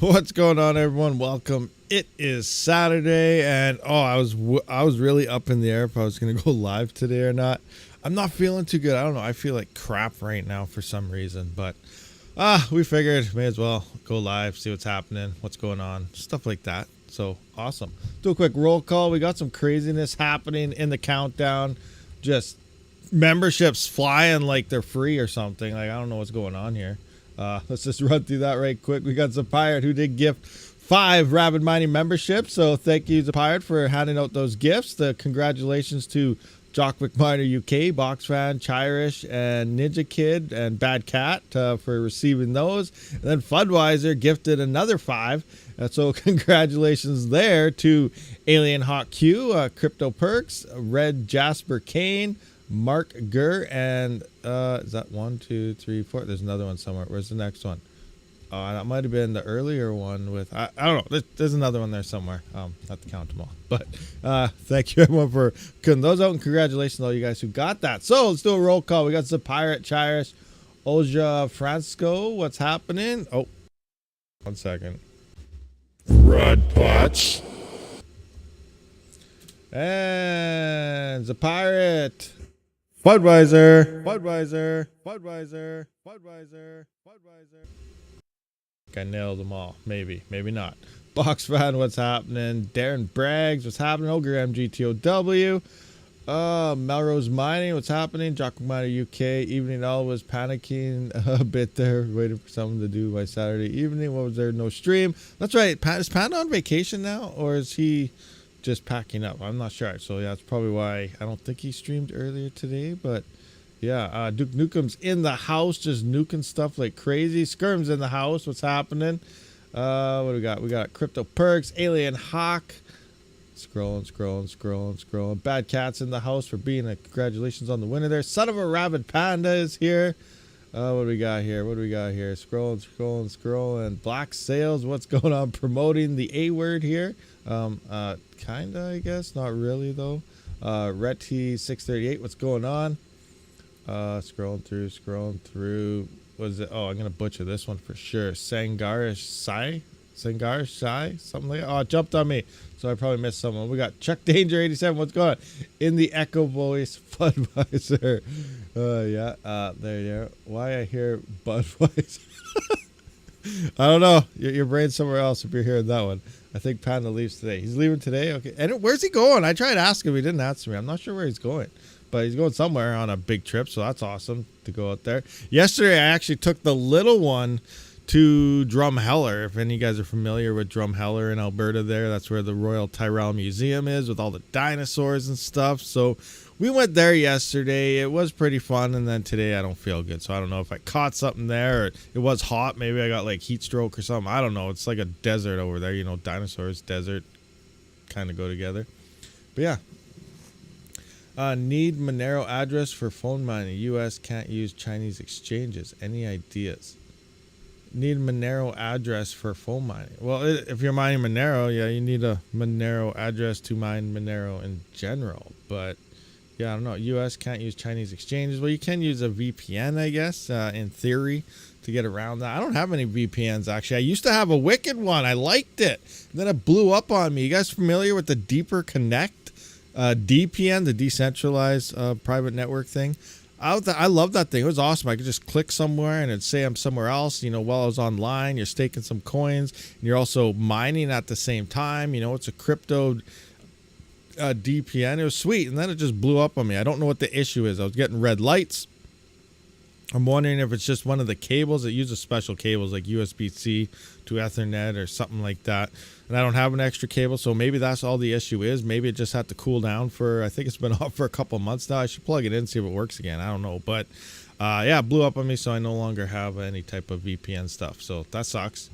What's going on, everyone? Welcome. It is Saturday, and I was really up in the air if I was going to go live today or not. I'm not feeling too good. I don't know. I feel like crap right now for some reason, but we figured may as well go live, see what's happening, what's going on, stuff like that. So awesome. Do a quick roll call. We got some craziness happening in the countdown. Just memberships flying like they're free or something. Like, I don't know what's going on here. Let's just run through that right quick. We got Zapirate who did gift 5 Rabid mining memberships. So thank you, Zapirate, for handing out those gifts. Congratulations to Jockwick Miner UK, Boxfan, Chirish, and Ninja Kid, and Bad Cat for receiving those. And then Fudweiser gifted another 5. So congratulations there to Alien Hawk Q, Crypto Perks, Red Jasper Kane, Mark Gurr, and is that 1, 2, 3, 4? There's another one somewhere. Where's the next one? That might have been the earlier one with I don't know. There's another one there somewhere. Not to count them all, but thank you everyone for putting those out, and congratulations to all you guys who got that. So let's do a roll call. We got Zapirate, Chirish, Olja, Francisco. What's happening? Oh, 1 second. Red Pots and Zapirate. Budweiser. I nailed them all. Maybe not. Boxfan, what's happening? Darren Braggs, what's happening? Ogre MGTOW. Melrose Mining, what's happening? Jock Miner UK. Evening All was panicking a bit there, waiting for something to do by Saturday evening. What was there? No stream. That's right. Is Panda on vacation now, or is he just packing up? I'm not sure. So yeah, that's probably why I don't think he streamed earlier today. But yeah, Duke Nukem's in the house, just nuking stuff like crazy. Skirm's in the house. What's happening? What do we got? We got Crypto Perks, Alien Hawk. Scrolling. Bad Cat's in the house for being a congratulations on the winner there. Son of a Rabid Panda is here. What do we got here? Scrolling. Black Sales, what's going on? Promoting the A word here. Kinda, I guess. Not really, though. Reti638, what's going on? Scrolling through. What is it? Oh, I'm going to butcher this one for sure. Sangarish Sai? Something like that. Oh, it jumped on me. So I probably missed someone. We got Chuck Danger 87. What's going on? In the Echo Voice, Budweiser. Yeah. There you are. Why I hear Budweiser? I don't know. Your brain's somewhere else if you're hearing that one. I think Panda leaves today. He's leaving today? Okay. And where's he going? I tried to ask him. He didn't answer me. I'm not sure where he's going. But he's going somewhere on a big trip, so that's awesome to go out there. Yesterday, I actually took the little one to Drumheller. If any of you guys are familiar with Drumheller in Alberta there, that's where the Royal Tyrrell Museum is with all the dinosaurs and stuff. So we went there yesterday. It was pretty fun, and then today I don't feel good. So I don't know if I caught something there, or it was hot. Maybe I got like heat stroke or something. I don't know. It's like a desert over there. You know, dinosaurs, desert kind of go together. But yeah. Need Monero address for phone mining. U.S. can't use Chinese exchanges. Any ideas? Need Monero address for phone mining. Well, if you're mining Monero, yeah, you need a Monero address to mine Monero in general. But yeah, I don't know. U.S. can't use Chinese exchanges. Well, you can use a VPN, I guess, in theory, to get around that. I don't have any VPNs, actually. I used to have a wicked one. I liked it. And then it blew up on me. You guys familiar with the Deeper Connect? DPN, the decentralized private network thing. I love that thing. It was awesome. I could just click somewhere and it'd say I'm somewhere else. You know, while I was online, you're staking some coins and you're also mining at the same time. You know, it's a crypto DPN. It was sweet, and then it just blew up on me. I don't know what the issue is. I was getting red lights. I'm wondering if it's just one of the cables. It uses special cables like USB-C to Ethernet or something like that. And I don't have an extra cable, so maybe that's all the issue is. Maybe it just had to cool down for, I think it's been off for a couple months now. I should plug it in and see if it works again. I don't know. But yeah, it blew up on me, so I no longer have any type of VPN stuff. So that sucks.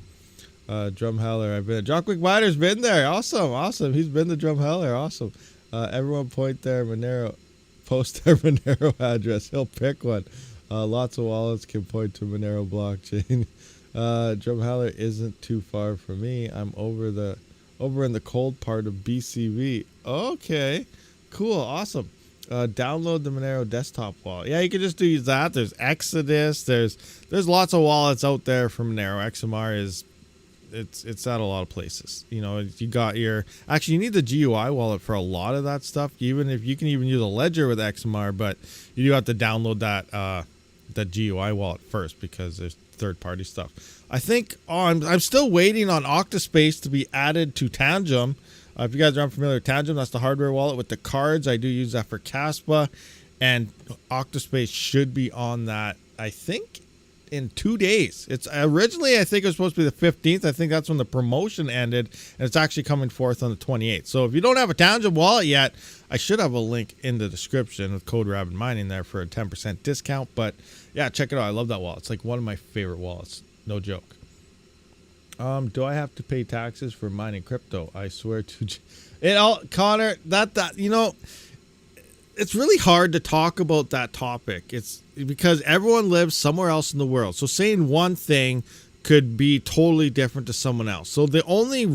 Drumheller, I've been. Jockwick Miner's been there. Awesome. He's been to Drumheller. Awesome. Everyone point their Monero, post their Monero address. He'll pick one. Lots of wallets can point to Monero blockchain. Drumheller isn't too far from me. I'm over in the cold part of BCV. Okay, cool, awesome. Download the Monero desktop wallet. Yeah, you can just do that. There's Exodus. There's lots of wallets out there for Monero. XMR is it's at a lot of places. You know, you got your, actually you need the GUI wallet for a lot of that stuff. Even if you can even use a ledger with XMR, but you do have to download that GUI wallet first because there's third-party stuff. I think I'm still waiting on Octa.Space to be added to Tangem. If you guys are unfamiliar with Tangem, that's the hardware wallet with the cards. I do use that for Kaspa, and Octa.Space should be on that, I think, in 2 days. It's originally, I think it was supposed to be the 15th. I think that's when the promotion ended, and it's actually coming forth on the 28th. So if you don't have a Tangem wallet yet, I should have a link in the description with code rabidmining there for a 10% discount. But yeah, check it out. I love that wallet. It's like one of my favorite wallets. No joke. Do I have to pay taxes for mining crypto? I swear to it all, Connor, that you know, it's really hard to talk about that topic. It's because everyone lives somewhere else in the world. So saying one thing could be totally different to someone else. So the only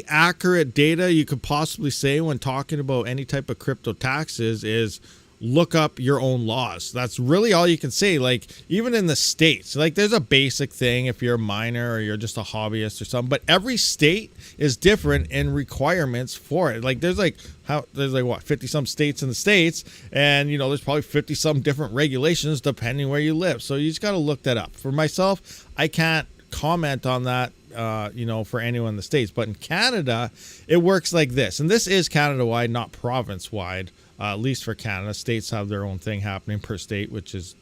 accurate data you could possibly say when talking about any type of crypto taxes is look up your own laws. That's really all you can say. Like, even in the States, like, there's a basic thing if you're a miner or you're just a hobbyist or something, but every state is different in requirements for it. Like, there's like what, 50 some states in the States, and you know, there's probably 50 some different regulations depending where you live. So you just got to look that up. For myself, I can't comment on that, you know, for anyone in the States, but in Canada, it works like this. And this is Canada-wide, not province-wide. At least for Canada, states have their own thing happening per state, which is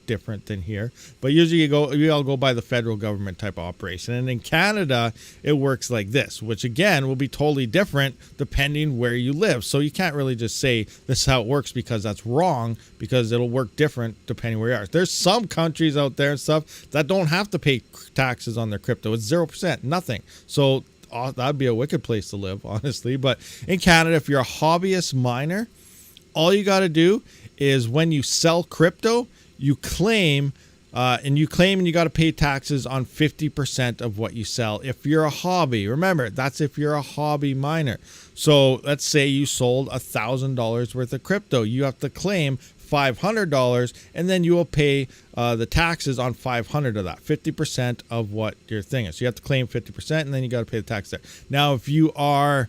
different than here. But usually you all go by the federal government type of operation. And in Canada, it works like this, which again will be totally different depending where you live. So you can't really just say this is how it works because that's wrong, because it'll work different depending where you are. There's some countries out there and stuff that don't have to pay taxes on their crypto. It's 0%, nothing. So that'd be a wicked place to live, honestly. But in Canada, if you're a hobbyist miner, all you got to do is when you sell crypto, you claim and you got to pay taxes on 50% of what you sell. If you're a hobby, remember, that's if you're a hobby miner. So let's say you sold $1,000 worth of crypto. You have to claim $500, and then you will pay the taxes on 500 of that, 50% of what your thing is. So you have to claim 50%, and then you got to pay the tax there. Now, if you are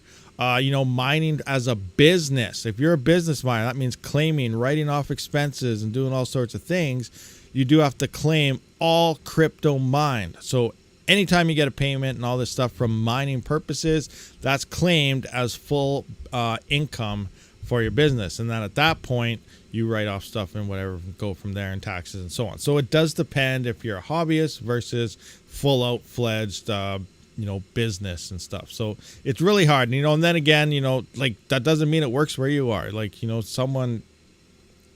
you know, mining as a business. If you're a business miner, that means claiming, writing off expenses and doing all sorts of things. You do have to claim all crypto mined. So anytime you get a payment and all this stuff from mining purposes, that's claimed as full income for your business. And then at that point, you write off stuff and whatever, go from there, and taxes and so on. So it does depend if you're a hobbyist versus full out fledged you know, business and stuff. So it's really hard, you know. And then again, you know, like, that doesn't mean it works where you are. Like, you know, someone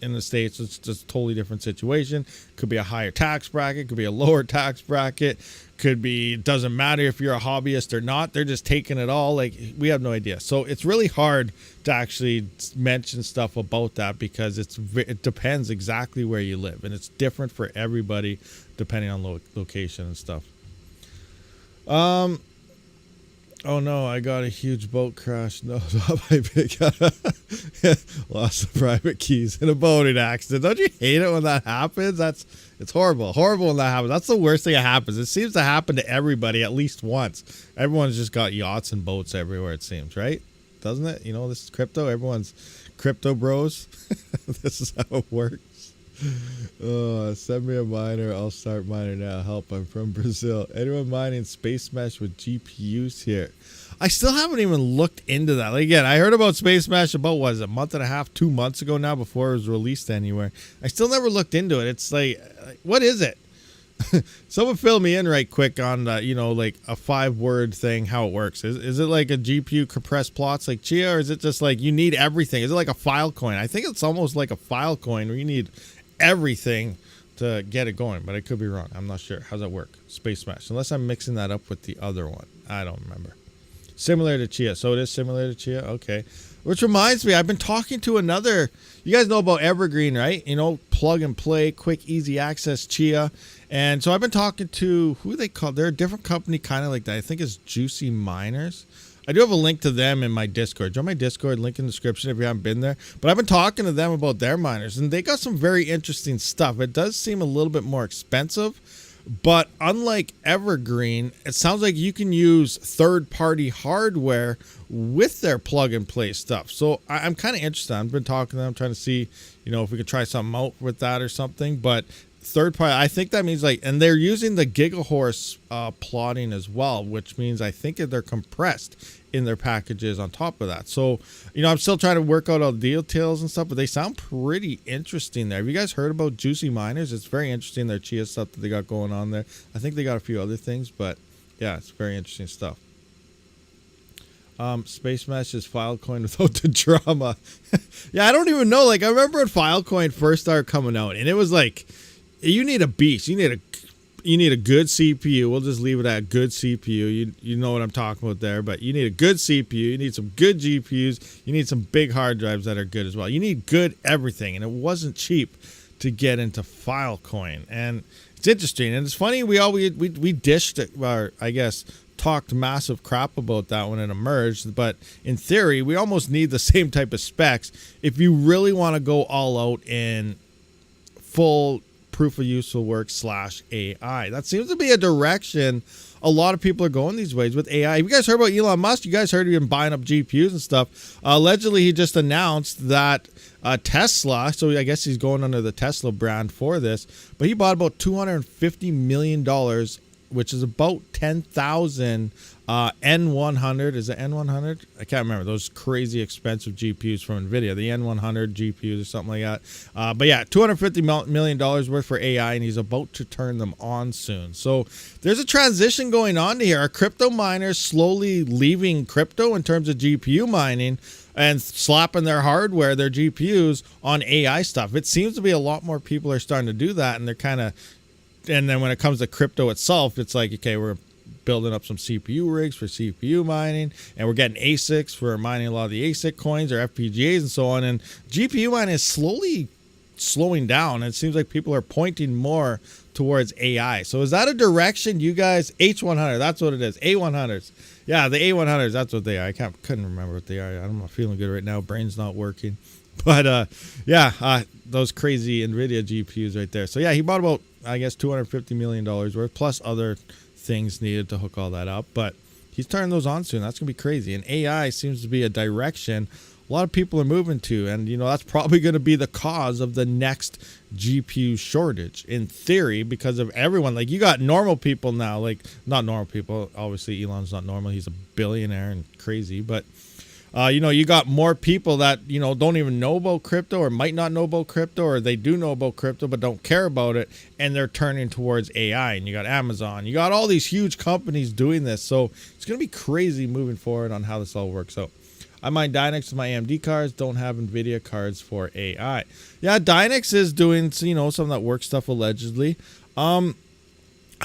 in the States, it's just a totally different situation. Could be a higher tax bracket, could be a lower tax bracket, could be, doesn't matter if you're a hobbyist or not, they're just taking it all. Like, we have no idea. So it's really hard to actually mention stuff about that because it depends exactly where you live, and it's different for everybody depending on location and stuff. Oh no, I got a huge boat crash. No, not my big lost the private keys in a boating accident. Don't you hate it when that happens? It's horrible when that happens. That's the worst thing that happens. It seems to happen to everybody at least once. Everyone's just got yachts and boats everywhere, it seems, right? Doesn't it? You know, this is crypto. Everyone's crypto bros. This is how it works. Send me a miner. I'll start mining now. Help, I'm from Brazil. Anyone mining Space Mesh with GPUs here? I still haven't even looked into that. Like, again, I heard about Space Mesh about, what is it, a month and a half, 2 months ago now, before it was released anywhere. I still never looked into it. It's like, what is it? Someone fill me in right quick on, you know, like a 5-word thing, how it works. Is it like a GPU compressed plots like Chia, or is it just like you need everything? Is it like a file coin? I think it's almost like a file coin where you need everything to get it going, but I could be wrong. I'm not sure. How's that work? Space Mesh. Unless I'm mixing that up with the other one. I don't remember. Similar to Chia. So it is similar to Chia? Okay. Which reminds me, I've been talking to another, you guys know about Evergreen, right? You know, plug and play, quick, easy access Chia. And so I've been talking to, who they call, they're a different company kind of like that. I think it's Juicy Miners. I do have a link to them in my Discord. Join my Discord, link in the description if you haven't been there. But I've been talking to them about their miners, and they got some very interesting stuff. It does seem a little bit more expensive, But unlike Evergreen, it sounds like you can use third-party hardware with their plug-and-play stuff. So I'm kind of interested. I've been talking to them, trying to see, if we could try something out with that or something. But third-party, I think that means and they're using the gigahertz plotting as well, which means I think they're compressed in their packages on top of that. So, I'm still trying to work out all the details and stuff, but they sound pretty interesting there. Have you guys heard about Juicy Miners? It's very interesting, their Chia stuff that they got going on there. I think they got a few other things, but yeah, it's very interesting stuff. Space Mesh is Filecoin without the drama. Yeah, I don't even know. I remember when Filecoin first started coming out, and it was you need a beast. You need a good CPU. We'll just leave it at good CPU. You know what I'm talking about there, but you need a good CPU. You need some good GPUs. You need some big hard drives that are good as well. You need good everything, and it wasn't cheap to get into Filecoin. And it's interesting, and it's funny. We dished it, or I guess talked massive crap about that when it emerged, but in theory, we almost need the same type of specs if you really want to go all out in full proof of useful work / AI. That seems to be a direction a lot of people are going these ways with AI. Have you guys heard about Elon Musk? You guys heard of him buying up GPUs and stuff. Allegedly, he just announced that Tesla, so I guess he's going under the Tesla brand for this, but he bought about $250 million, which is about 10,000 N100. Is it N100? I can't remember. Those crazy expensive GPUs from NVIDIA, the N100 GPUs or something like that. But yeah, $250 million worth for AI, and he's about to turn them on soon. So there's a transition going on here. Are crypto miners slowly leaving crypto in terms of GPU mining and slapping their hardware, their GPUs, on AI stuff? It seems to be a lot more people are starting to do that, and they're kind of... And then when it comes to crypto itself, it's okay, we're building up some CPU rigs for CPU mining, and we're getting ASICs for mining a lot of the ASIC coins or FPGAs and so on. And GPU mining is slowly slowing down. It seems like people are pointing more towards AI. So is that a direction you guys... H100, that's what it is. A100s. Yeah, the A100s, that's what they are. I couldn't remember what they are. I'm not feeling good right now. Brain's not working. But those crazy NVIDIA GPUs right there. So yeah, he bought about, I guess, $250 million worth, plus other things needed to hook all that up. But he's turning those on soon. That's going to be crazy. And AI seems to be a direction a lot of people are moving to. And, that's probably going to be the cause of the next GPU shortage, in theory, because of everyone. You got normal people now, not normal people. Obviously, Elon's not normal. He's a billionaire and crazy. But you got more people that, don't even know about crypto or might not know about crypto, or they do know about crypto but don't care about it, and they're turning towards AI. And you got Amazon. You got all these huge companies doing this. So it's going to be crazy moving forward on how this all works out. I mine Dynex with my AMD cards, don't have NVIDIA cards for AI. Yeah, Dynex is doing, some of that work stuff allegedly. I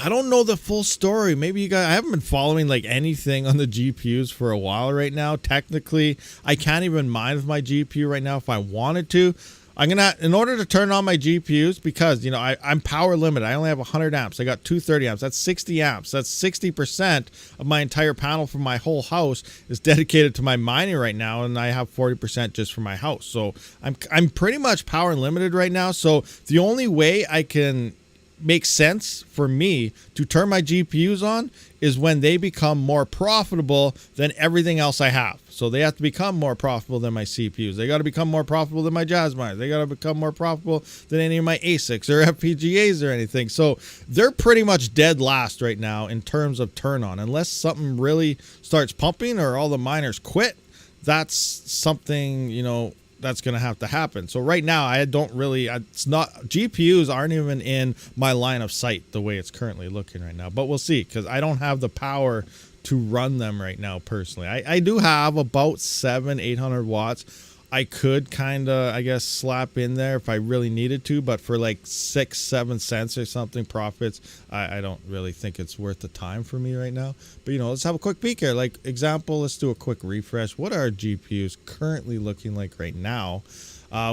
don't know the full story. Maybe you guys... I haven't been following anything on the GPUs for a while right now. Technically, I can't even mine with my GPU right now if I wanted to. I'm gonna, in order to turn on my GPUs, because I'm power limited. I only have 100 amps. I got 230 amps. That's 60 amps. That's 60% of my entire panel for my whole house is dedicated to my mining right now, and I have 40% just for my house. So I'm pretty much power limited right now. So the only way I can make sense for me to turn my GPUs on is when they become more profitable than everything else I have. So they have to become more profitable than my CPUs. They got to become more profitable than my Jazz miners. They got to become more profitable than any of my ASICs or FPGAs or anything. So they're pretty much dead last right now in terms of turn on. Unless something really starts pumping or all the miners quit, that's something, that's going to have to happen. So right now, GPUs aren't even in my line of sight the way it's currently looking right now. But we'll see, because I don't have the power to run them right now personally. I do have about 700-800 watts. I could kind of, I guess, slap in there if I really needed to, but for 6-7 cents or something profits, I don't really think it's worth the time for me right now. But let's have a quick peek here. Example, let's do a quick refresh. What are GPUs currently looking like right now?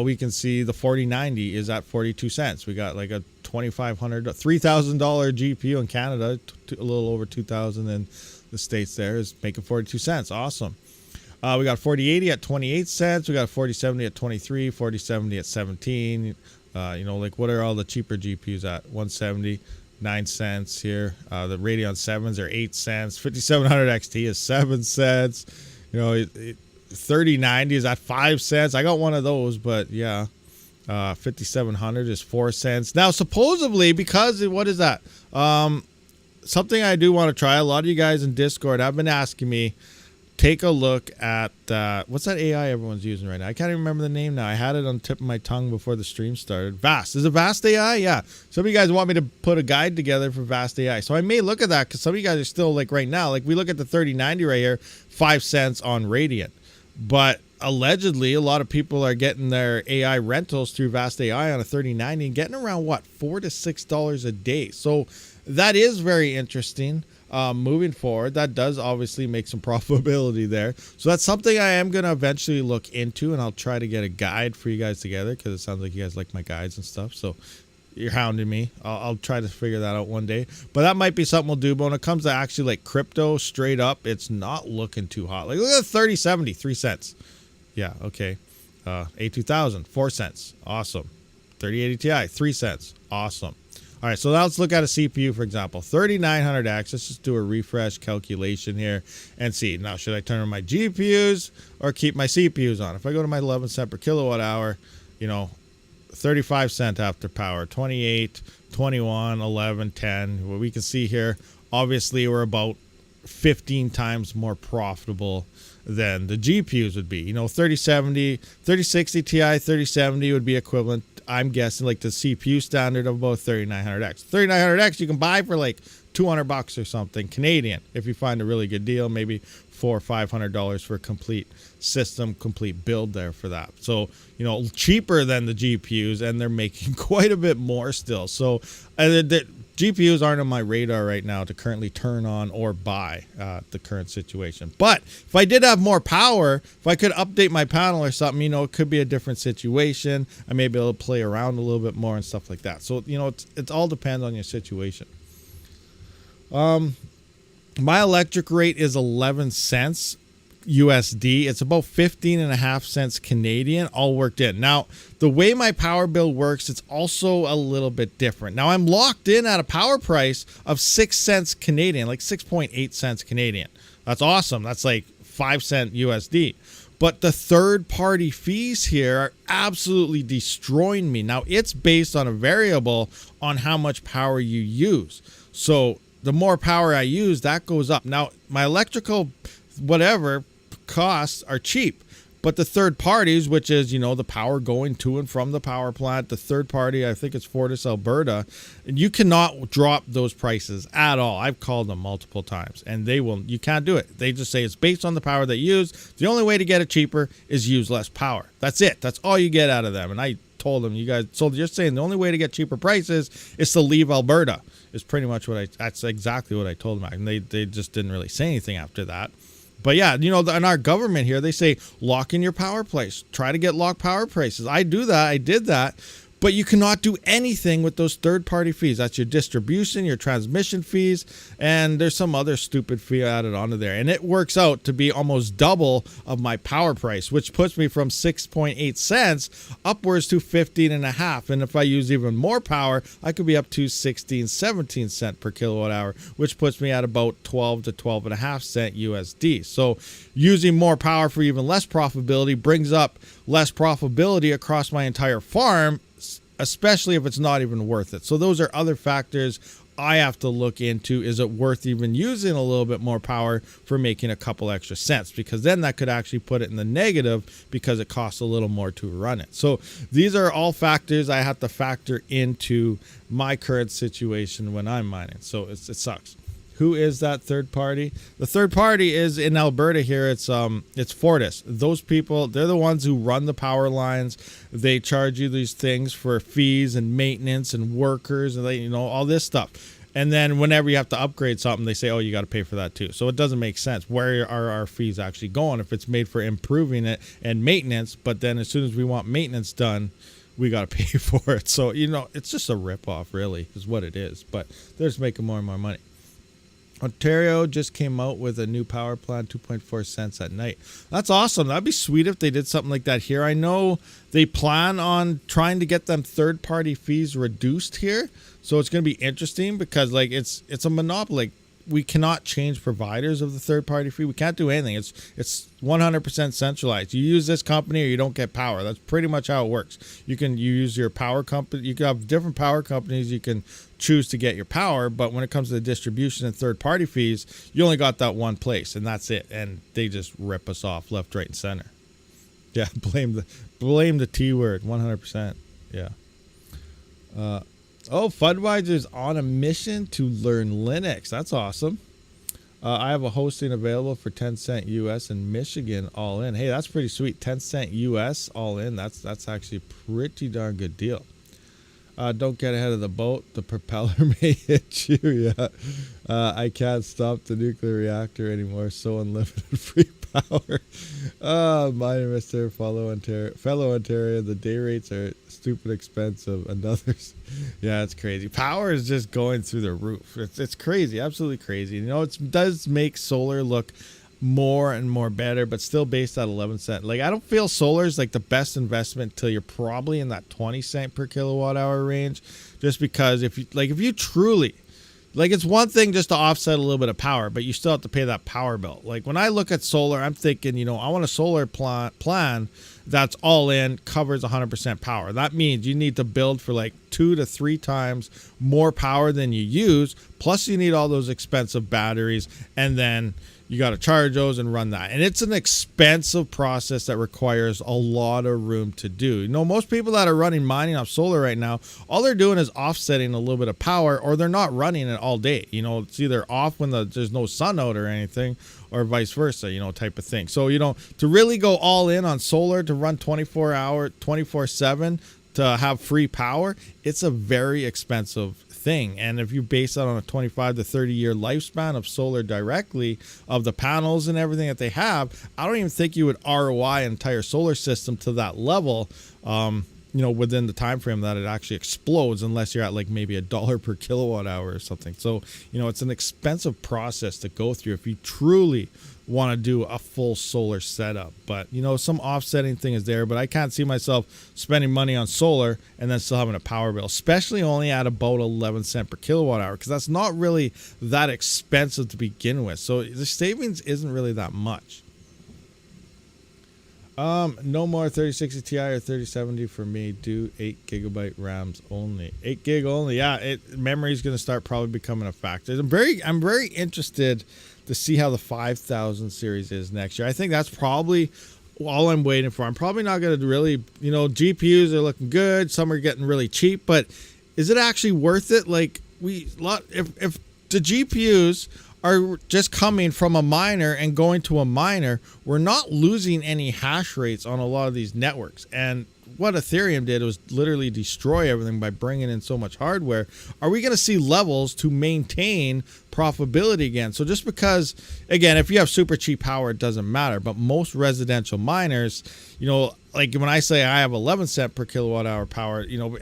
We can see the 4090 is at 42 cents. We got a $2,500, $3,000 GPU in Canada, a little over 2,000 in the States. There is making 42 cents. Awesome. We got 4080 at 28 cents. We got 4070 at 23, 4070 at 17. What are all the cheaper GPUs at? 170. 9 cents here. The Radeon 7s are 8 cents. 5700 XT is 7 cents. You know, 3090 is at 5 cents. I got one of those, but yeah. 5700 is 4 cents. Now, supposedly, because what is that? Something I do want to try. A lot of you guys in Discord have been asking me, take a look at what's that AI everyone's using right now? I can't even remember the name now. I had it on the tip of my tongue before the stream started. Vast. Is it Vast AI? Yeah. Some of you guys want me to put a guide together for Vast AI. So I may look at that because some of you guys are still like right now. Like we look at the 3090 right here, 5 cents on Radiant. But allegedly, a lot of people are getting their AI rentals through Vast AI on a 3090 and getting around, what, $4 to $6 a day. So that is very interesting. Moving forward, that does obviously make some profitability there. So that's something I am going to eventually look into, and I'll try to get a guide for you guys together because it sounds like you guys like my guides and stuff. So you're hounding me. I'll try to figure that out one day. But that might be something we'll do. But when it comes to actually like crypto straight up, it's not looking too hot. Like look at 3070, 3 cents. Yeah, okay. A2000, 4 cents. Awesome. 3080 Ti, 3 cents. Awesome. All right, so now let's look at a CPU, for example. 3900X. Let's just do a refresh calculation here and see. Now, should I turn on my GPUs or keep my CPUs on? If I go to my 11 cent per kilowatt hour, you know, 35 cent after power, 28, 21, 11, 10. What we can see here, obviously, we're about 15 times more profitable than the GPUs would be. You know, 3060 Ti, 3070 would be equivalent, I'm guessing, like the CPU standard of about 3900X. 3900X you can buy for like $200 or something Canadian if you find a really good deal, maybe $400 or $500 for a complete system, complete build there for that. So, you know, cheaper than the GPUs, and they're making quite a bit more still. So the GPUs aren't on my radar right now to currently turn on or buy the current situation. But if I did have more power, if I could update my panel or something, you know, it could be a different situation. I may be able to play around a little bit more and stuff like that. So, you know, it all depends on your situation. My electric rate is 11 cents USD. It's about 15.5 cents Canadian, all worked in. Now, the way my power bill works, it's also a little bit different. Now, I'm locked in at a power price of 6 cents Canadian, like 6.8 cents Canadian. That's awesome. That's like 5 cent USD. But the third-party fees here are absolutely destroying me. Now, it's based on a variable on how much power you use. So the more power I use, that goes up. Now, my electrical whatever costs are cheap, but the third parties, which is, you know, the power going to and from the power plant, the third party, I think it's Fortis Alberta, you cannot drop those prices at all. I've called them multiple times, and you can't do it. They just say it's based on the power they use. The only way to get it cheaper is use less power. That's it. That's all you get out of them. And I told them, you guys, so you're saying the only way to get cheaper prices is to leave Alberta, is pretty much that's exactly what I told them. And they just didn't really say anything after that. But yeah, you know, in our government here, they say lock in your power price. Try to get locked power prices. I do that. I did that. But you cannot do anything with those third-party fees. That's your distribution, your transmission fees, and there's some other stupid fee added onto there. And it works out to be almost double of my power price, which puts me from 6.8 cents upwards to 15.5. And if I use even more power, I could be up to 16, 17 cents per kilowatt hour, which puts me at about 12 to 12.5 cent USD. So using more power for even less profitability brings up less profitability across my entire farm, especially if it's not even worth it. So those are other factors I have to look into. Is it worth even using a little bit more power for making a couple extra cents? Because then that could actually put it in the negative because it costs a little more to run it. So these are all factors I have to factor into my current situation when I'm mining. So it sucks. Who is that third party? The third party is in Alberta here. It's Fortis. Those people, they're the ones who run the power lines. They charge you these things for fees and maintenance and workers and all this stuff. And then whenever you have to upgrade something, they say, oh, you got to pay for that too. So it doesn't make sense. Where are our fees actually going if it's made for improving it and maintenance? But then as soon as we want maintenance done, we got to pay for it. So, it's just a ripoff, really, is what it is. But they're just making more and more money. Ontario just came out with a new power plan, 2.4 cents at night. That's awesome. That'd be sweet if they did something like that here. I know they plan on trying to get them third-party fees reduced here, so it's going to be interesting because like it's a monopoly. Like, we cannot change providers of the third-party fee. We can't do anything. It's 100% centralized. You use this company or you don't get power. That's pretty much how it works. You use your power company. You can have different power companies. You can choose to get your power, but when it comes to the distribution and third-party fees, you only got that one place, and that's it. And they just rip us off left, right, and center. Yeah, blame the T word, 100%. Yeah. Fudwiser's on a mission to learn Linux. That's awesome. I have a hosting available for 10 cent US in Michigan all in. Hey, that's pretty sweet. 10 cent US all in. That's actually a pretty darn good deal. Don't get ahead of the boat. The propeller may hit you. Yeah. I can't stop the nuclear reactor anymore. So unlimited free power. Mine, Mr. Fellow Ontario. The day rates are stupid expensive. Another's. Yeah, it's crazy. Power is just going through the roof. It's crazy. Absolutely crazy. You know, it does make solar look more and more better, but still based at 11 cent. Like, I don't feel solar is like the best investment till you're probably in that 20 cent per kilowatt hour range, just because if you truly, like, it's one thing just to offset a little bit of power, but you still have to pay that power bill. Like, when I look at solar, I'm thinking, you know, I want a solar plan that's all in, covers 100% power. That means you need to build for like 2 to 3 times more power than you use, plus you need all those expensive batteries, and then you got to charge those and run that. And it's an expensive process that requires a lot of room to do. You know, most people that are running mining off solar right now, all they're doing is offsetting a little bit of power, or they're not running it all day. You know, it's either off when there's no sun out or anything, or vice versa, you know, type of thing. So, you know, to really go all in on solar, to run 24/7, to have free power, it's a very expensive thing. And if you base that on a 25 to 30 year lifespan of solar directly, of the panels and everything that they have, I don't even think you would ROI an entire solar system to that level, you know, within the time frame that it actually explodes, unless you're at like maybe $1 per kilowatt hour or something. So, you know, it's an expensive process to go through if you truly want to do a full solar setup. But, you know, some offsetting thing is there, but I can't see myself spending money on solar and then still having a power bill, especially only at about 11 cent per kilowatt hour, because that's not really that expensive to begin with. So the savings isn't really that much. No more 3060 Ti or 3070 for me. Do 8 gigabyte RAMs only. 8 gig only. Yeah, memory is going to start probably becoming a factor. I'm very interested to see how the 5000 series is next year. I think that's probably all I'm waiting for. I'm probably not going to really, you know, GPUs are looking good. Some are getting really cheap, but is it actually worth it? Like, if the GPUs are just coming from a miner and going to a miner, we're not losing any hash rates on a lot of these networks. And what Ethereum did was literally destroy everything by bringing in so much hardware. Are we going to see levels to maintain profitability again? So just because, again, if you have super cheap power, it doesn't matter. But most residential miners, you know, like when I say I have 11 cent per kilowatt hour power, you know,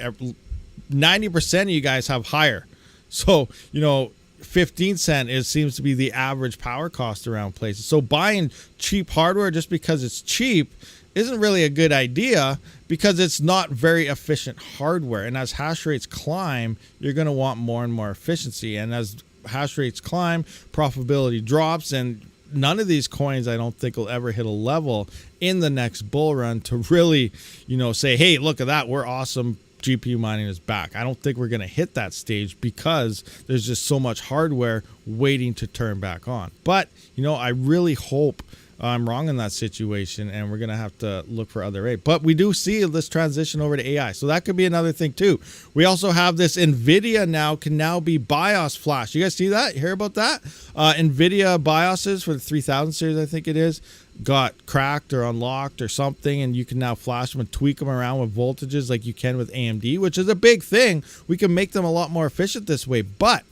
90% of you guys have higher. So, you know, 15 cent seems to be the average power cost around places. So buying cheap hardware just because it's cheap isn't really a good idea, because it's not very efficient hardware. And as hash rates climb, you're going to want more and more efficiency. And as hash rates climb, profitability drops. And none of these coins, I don't think, will ever hit a level in the next bull run to really, you know, say, hey, look at that, we're awesome, GPU mining is back. I don't think we're going to hit that stage, because there's just so much hardware waiting to turn back on. But, you know, I really hope I'm wrong in that situation, and we're going to have to look for other aid. But we do see this transition over to AI, so that could be another thing too. We also have this NVIDIA can now be BIOS flash. You guys see that? Hear about that? NVIDIA BIOSes for the 3000 series, I think it is, got cracked or unlocked or something, and you can now flash them and tweak them around with voltages like you can with AMD, which is a big thing. We can make them a lot more efficient this way, but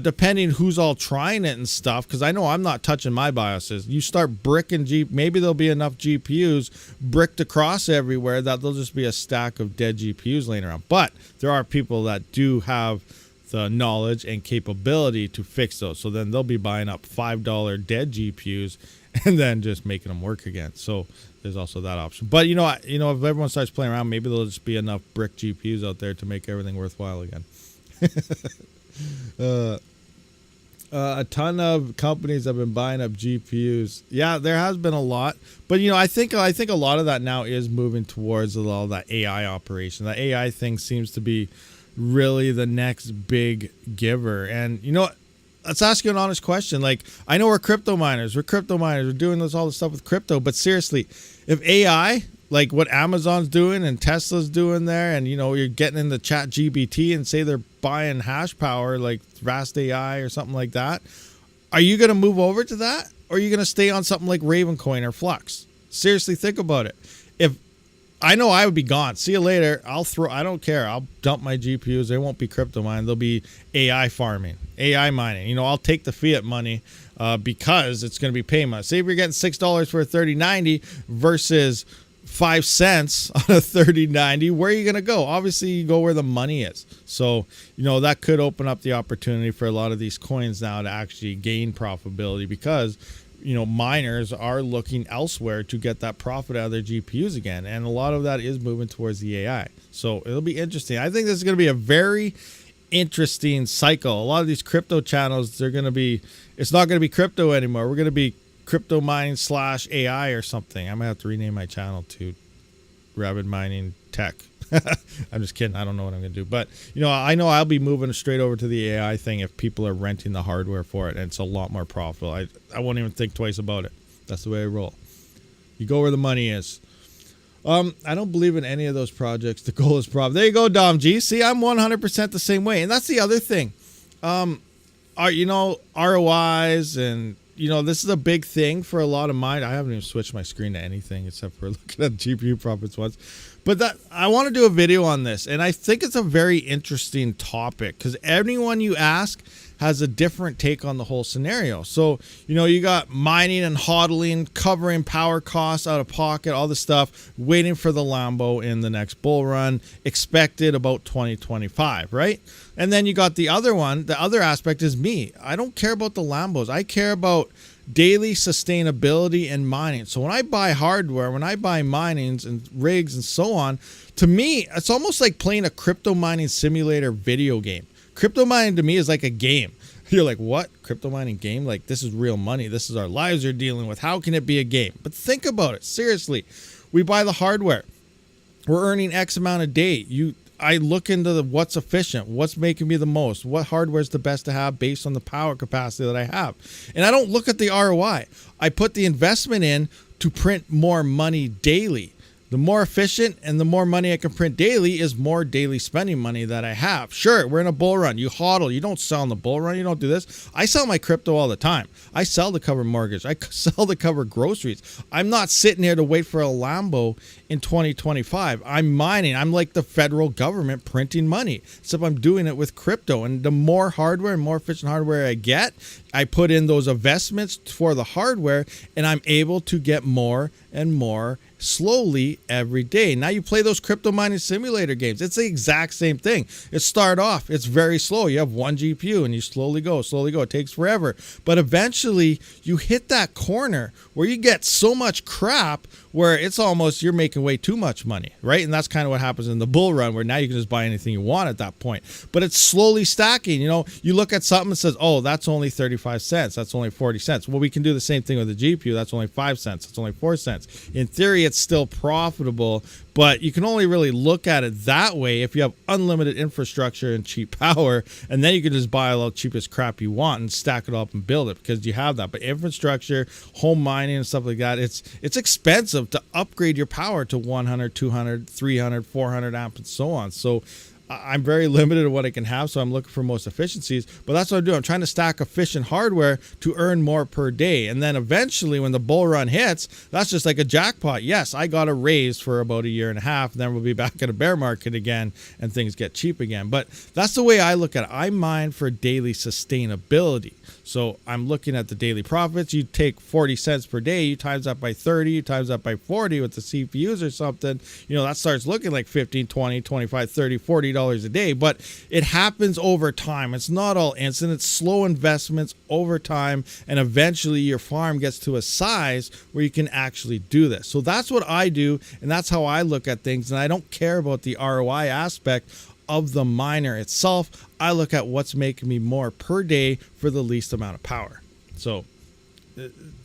depending who's all trying it and stuff, because I know I'm not touching my BIOSes. You start bricking maybe there'll be enough GPUs bricked across everywhere that there'll just be a stack of dead GPUs laying around. But there are people that do have knowledge and capability to fix those. So then they'll be buying up $5 dead GPUs and then just making them work again. So there's also that option. But if everyone starts playing around, maybe there'll just be enough brick GPUs out there to make everything worthwhile again. A ton of companies have been buying up GPUs. Yeah, there has been a lot, but I think a lot of that now is moving towards all that AI operation. The AI thing seems to be really the next big giver. And let's ask you an honest question. Like, I know we're crypto miners. We're doing all this stuff with crypto. But seriously, if AI, like what Amazon's doing and Tesla's doing there, and you're getting into chat GPT and say they're buying hash power like Vast AI or something like that, are you going to move over to that? Or are you going to stay on something like Ravencoin or Flux? Seriously, think about it. If I know I would be gone. See you later. I don't care. I'll dump my GPUs. They won't be crypto mining. They'll be AI farming, AI mining. I'll take the fiat money because it's going to be pay money. Say if you're getting $6 for a 3090 versus 5 cents on a 3090, where are you going to go? Obviously, you go where the money is. So, that could open up the opportunity for a lot of these coins now to actually gain profitability because miners are looking elsewhere to get that profit out of their GPUs again. And a lot of that is moving towards the AI. So it'll be interesting. I think this is going to be a very interesting cycle. A lot of these crypto channels, it's not going to be crypto anymore. We're going to be crypto mining / AI or something. I might have to rename my channel to Rabid Mining Tech. I'm just kidding. I don't know what I'm going to do. But, I know I'll be moving straight over to the AI thing if people are renting the hardware for it, and it's a lot more profitable. I won't even think twice about it. That's the way I roll. You go where the money is. I don't believe in any of those projects. The goal is profit. There you go, Dom G. See, I'm 100% the same way. And that's the other thing. ROIs and... this is a big thing for a lot of mine. I haven't even switched my screen to anything except for looking at GPU profits once. But I want to do a video on this, and I think it's a very interesting topic because anyone you ask has a different take on the whole scenario. So, you got mining and hodling, covering power costs out of pocket, all this stuff, waiting for the Lambo in the next bull run, expected about 2025, right? And then you got the other one. The other aspect is me. I don't care about the Lambos. I care about daily sustainability and mining. So when I buy hardware, when I buy minings and rigs and so on, to me, it's almost like playing a crypto mining simulator video game. Crypto mining to me is like a game. You're like, what? Crypto mining game? Like, this is real money. This is our lives you're dealing with. How can it be a game? But think about it. Seriously, we buy the hardware. We're earning X amount a day. I look into what's efficient, what's making me the most, what hardware is the best to have based on the power capacity that I have. And I don't look at the ROI. I put the investment in to print more money daily. The more efficient and the more money I can print daily is more daily spending money that I have. Sure, we're in a bull run. You hodl. You don't sell in the bull run. You don't do this. I sell my crypto all the time. I sell to cover mortgage. I sell to cover groceries. I'm not sitting here to wait for a Lambo in 2025. I'm mining. I'm like the federal government printing money, except I'm doing it with crypto. And the more hardware and more efficient hardware I get, I put in those investments for the hardware, and I'm able to get more and more slowly every day. Now you play those crypto mining simulator games. It's the exact same thing. It start off, it's very slow. You have one GPU and you slowly go. It takes forever. But eventually you hit that corner where you get so much crap where it's almost you're making way too much money, right? And that's kind of what happens in the bull run where now you can just buy anything you want at that point. But it's slowly stacking. You look at something and says, oh, that's only 35 cents. That's only 40 cents. Well, we can do the same thing with the GPU. That's only 5 cents. That's only 4 cents. In theory, it's still profitable, but you can only really look at it that way if you have unlimited infrastructure and cheap power, and then you can just buy all the cheapest crap you want and stack it up and build it because you have that. But infrastructure, home mining and stuff like that, it's expensive to upgrade your power to 100, 200, 300, 400 amps and so on. So I'm very limited to what I can have, so I'm looking for most efficiencies. But that's what I'm doing. I'm trying to stack efficient hardware to earn more per day. And then eventually, when the bull run hits, that's just like a jackpot. Yes, I got a raise for about a year and a half, and then we'll be back in a bear market again, and things get cheap again. But that's the way I look at it. I mine for daily sustainability. So I'm looking at the daily profits. You take 40 cents per day, you times that by 30, you times that by 40 with the CPUs or something, that starts looking like 15, 20, 25, 30, $40 a day. But it happens over time. It's not all instant. It's slow investments over time, and eventually your farm gets to a size where you can actually do this. So that's what I do, and that's how I look at things, and I don't care about the ROI aspect of the miner itself. I look at what's making me more per day for the least amount of power. So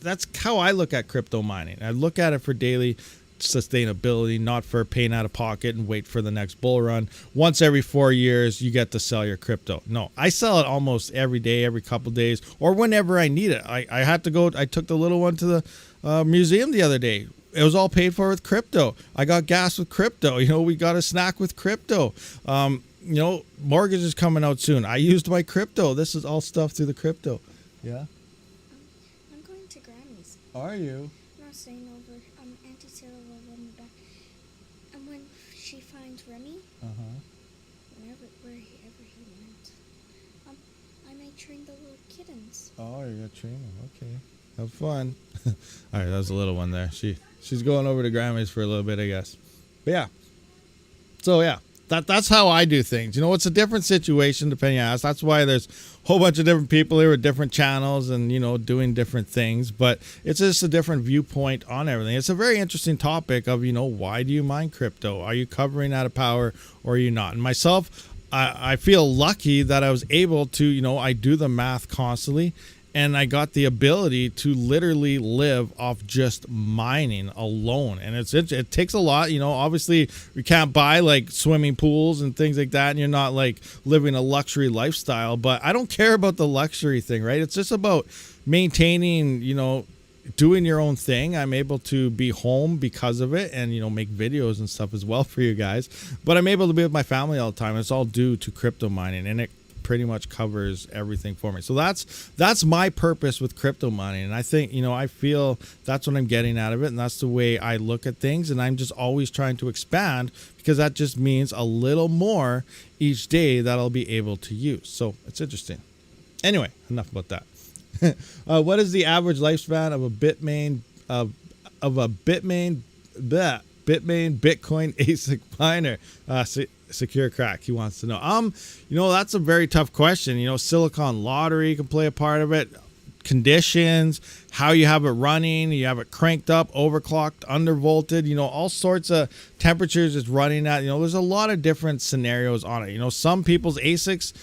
that's how I look at crypto mining. I look at it for daily sustainability, not for paying out of pocket and wait for the next bull run. Once every 4 years, you get to sell your crypto. No, I sell it almost every day, every couple days, or whenever I need it. I had to go. I took the little one to the museum the other day. It was all paid for with crypto. I got gas with crypto. We got a snack with crypto. Mortgage is coming out soon. I used my crypto. This is all stuff through the crypto. Yeah. I'm going to Grammy's. Are you? I'm not staying over. Auntie Sarah will run me back. And when she finds Remy, wherever he went, I may train the little kittens. Oh, you're gonna train them. Okay. Have fun. All right, that was a little one there. She's going over to Grammy's for a little bit, I guess. But yeah. So yeah, that's how I do things. It's a different situation depending on us. That's why there's a whole bunch of different people here with different channels and doing different things. But it's just a different viewpoint on everything. It's a very interesting topic of why do you mine crypto? Are you covering out of power or are you not? And myself, I feel lucky that I was able to I do the math constantly. And I got the ability to literally live off just mining alone. And it takes a lot. Obviously, we can't buy like swimming pools and things like that. And you're not like living a luxury lifestyle. But I don't care about the luxury thing, right? It's just about maintaining, doing your own thing. I'm able to be home because of it and, make videos and stuff as well for you guys. But I'm able to be with my family all the time. It's all due to crypto mining. And it pretty much covers everything for me. So that's my purpose with crypto mining. And I think, I feel that's what I'm getting out of it. And that's the way I look at things. And I'm just always trying to expand because that just means a little more each day that I'll be able to use. So it's interesting. Anyway, enough about that. What is the average lifespan of a Bitmain Bitcoin ASIC miner? Secure Crack, he wants to know. That's a very tough question. Silicon lottery can play a part of it. Conditions, how you have it running, you have it cranked up, overclocked, undervolted, all sorts of temperatures it's running at. There's a lot of different scenarios on it. Some people's ASICs,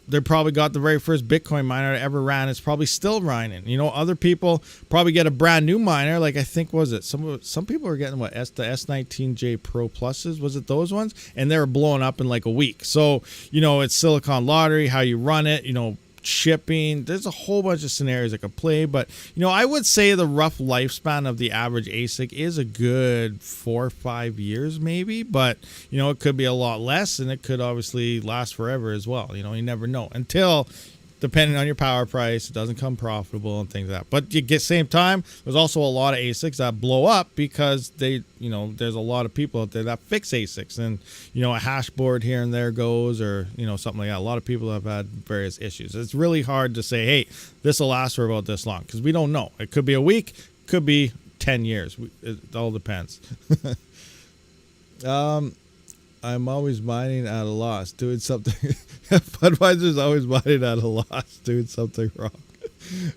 they probably got the very first Bitcoin miner that ever ran. It's probably still running. Other people probably get a brand new miner. Like I think, was it some people were getting the S19J Pro Pluses? Was it those ones? And they were blowing up in like a week. So, it's Silicon lottery, how you run it, shipping. There's a whole bunch of scenarios that could play, but I would say the rough lifespan of the average ASIC is a good 4 or 5 years maybe, but it could be a lot less, and it could obviously last forever as well. You never know until, depending on your power price, it doesn't come profitable and things like that. But at the same time, there's also a lot of ASICs that blow up because they, there's a lot of people out there that fix ASICs, and a hash board here and there goes, or something like that. A lot of people have had various issues. It's really hard to say, hey, this will last for about this long, because we don't know. It could be a week, could be 10 years. It all depends. I'm always mining at a loss, doing something. Budweiser's always mining at a loss, doing something wrong.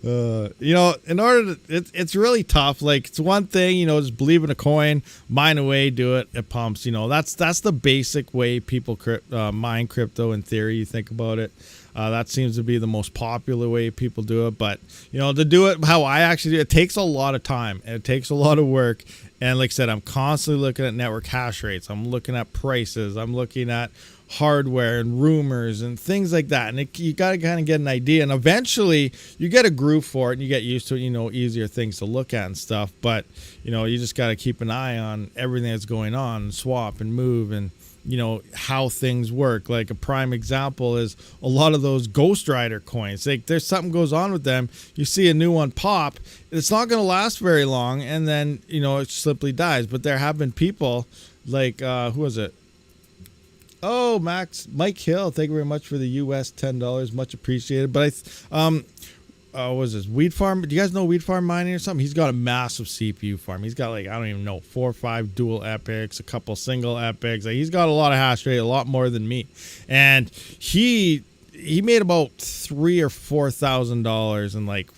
In order to, it's really tough. Like, it's one thing, just believe in a coin, mine away, do it, it pumps. That's the basic way people mine crypto in theory. You think about it. That seems to be the most popular way people do it. But, to do it how I actually do it, takes a lot of time and it takes a lot of work. And like I said, I'm constantly looking at network hash rates. I'm looking at prices. I'm looking at hardware and rumors and things like that. And you got to kind of get an idea. And eventually you get a groove for it and you get used to it, easier things to look at and stuff. But, you just got to keep an eye on everything that's going on, swap and move, and how things work. Like a prime example is a lot of those Ghost Rider coins. Like, there's something goes on with them. You see a new one pop, it's not going to last very long, and then it simply dies. But there have been people like who was it? Oh, Mike Hill, thank you very much for the US $10, much appreciated. But what was this, Weed Farm? Do you guys know Weed Farm Mining or something? He's got a massive CPU farm. He's got like, I don't even know, 4 or 5 dual epics, a couple single epics. Like, he's got a lot of hash rate, a lot more than me. And he made about $3,000 or $4,000 in like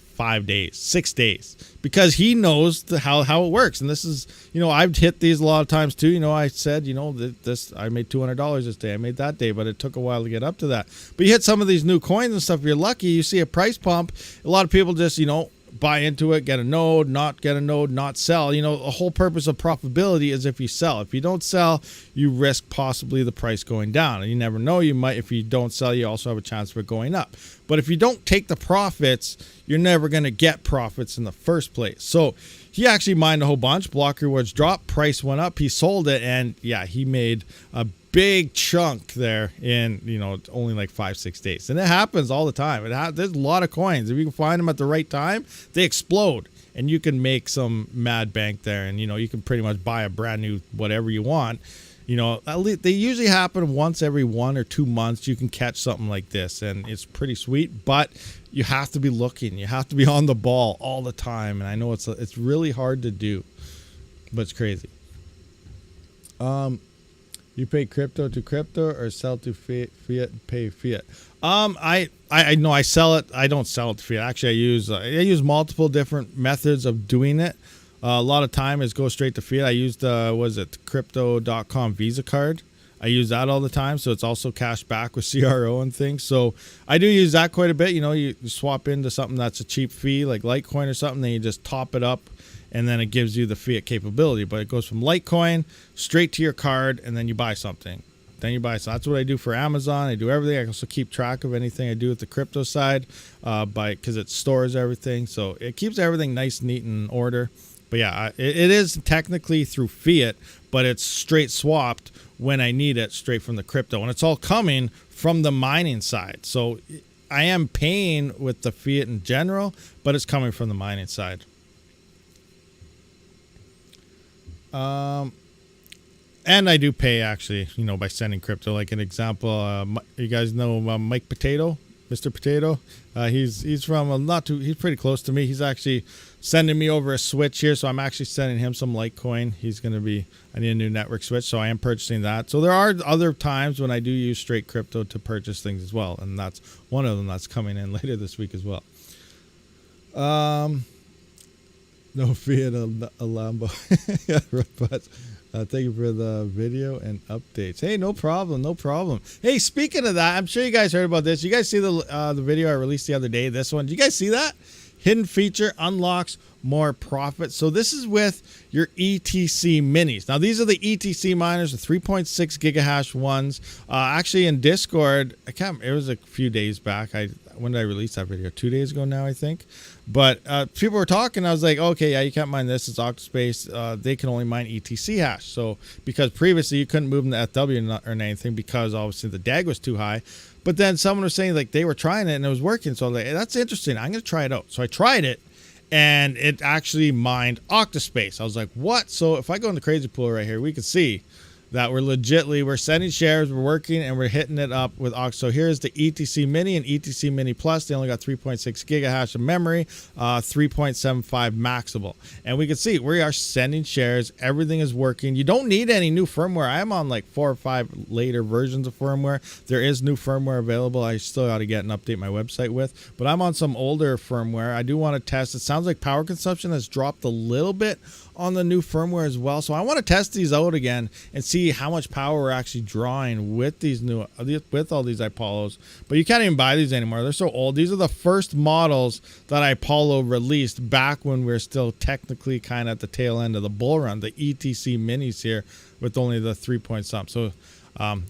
6 days, because he knows how it works. And this is, I've hit these a lot of times too. I said, I made $200 this day, I made that day, but it took a while to get up to that. But you hit some of these new coins and stuff, if you're lucky, you see a price pump. A lot of people just, buy into it, get a node, not get a node, not sell. The whole purpose of profitability is if you sell. If you don't sell, you risk possibly the price going down. And you never know, you might, if you don't sell, you also have a chance for it going up. But if you don't take the profits, you're never going to get profits in the first place. So he actually mined a whole bunch. Block rewards dropped, price went up, he sold it, and yeah, he made a big chunk there in only like 5-6 days. And it happens all the time. There's a lot of coins. If you can find them at the right time, they explode, and you can make some mad bank there. And you can pretty much buy a brand new whatever you want. At least they usually happen once every 1 or 2 months. You can catch something like this, and it's pretty sweet. But you have to be looking. You have to be on the ball all the time. And I know it's really hard to do, but it's crazy. You pay crypto to crypto or sell to fiat and pay fiat? I know I sell it. I don't sell it to fiat. Actually, I use multiple different methods of doing it. A lot of time is go straight to fiat. I used crypto.com Visa card. I use that all the time, so it's also cash back with CRO and things. So I do use that quite a bit. You swap into something that's a cheap fee, like Litecoin or something, then you just top it up, and then it gives you the fiat capability. But it goes from Litecoin straight to your card, and then you buy something. That's what I do for Amazon. I do everything. I also keep track of anything I do with the crypto side, because it stores everything. So it keeps everything nice, neat, and in order. But yeah, it is technically through fiat, but it's straight swapped when I need it straight from the crypto. And it's all coming from the mining side. So I am paying with the fiat in general, but it's coming from the mining side. And I do pay actually, by sending crypto. Like an example, you guys know Mike Potato, Mr. Potato. He's from he's pretty close to me. He's actually sending me over a switch here, so I'm actually sending him some Litecoin. I need a new network switch, so I am purchasing that. So there are other times when I do use straight crypto to purchase things as well, and that's one of them that's coming in later this week as well. No fiat, a Lambo. But thank you for the video and updates. Hey, no problem. Hey, speaking of that, I'm sure you guys heard about this. You guys see the video I released the other day? This one. Did you guys see that? Hidden feature unlocks more profit. So this is with your ETC minis. Now these are the ETC miners, the 3.6 gigahash ones. Actually in Discord, it was a few days back. When did I release that video? 2 days ago now, I think. But people were talking. I was like, okay, yeah, you can't mine this. It's Octa.Space. They can only mine ETC hash. So because previously you couldn't move them to FW or anything because obviously the DAG was too high. But then someone was saying like they were trying it and it was working. So I was like, hey, that's interesting. I'm going to try it out. So I tried it and it actually mined Octa.Space. I was like, what? So if I go in the crazy pool right here, we can see that we're sending shares, we're working, and we're hitting it up with Octa. So here's the ETC Mini and ETC Mini Plus. They only got 3.6 gigahash of memory, 3.75 maxable. And we can see we are sending shares. Everything is working. You don't need any new firmware. I'm on like 4 or 5 later versions of firmware. There is new firmware available. I still got to get and update my website with. But I'm on some older firmware. I do want to test. It sounds like power consumption has dropped a little bit on the new firmware as well. So I want to test these out again and see how much power we're actually drawing with all these Apollos. But you can't even buy these anymore. They're so old. These are the first models that Apollo released back when we are still technically kind of at the tail end of the bull run, the ETC minis here with only the 3 point something. So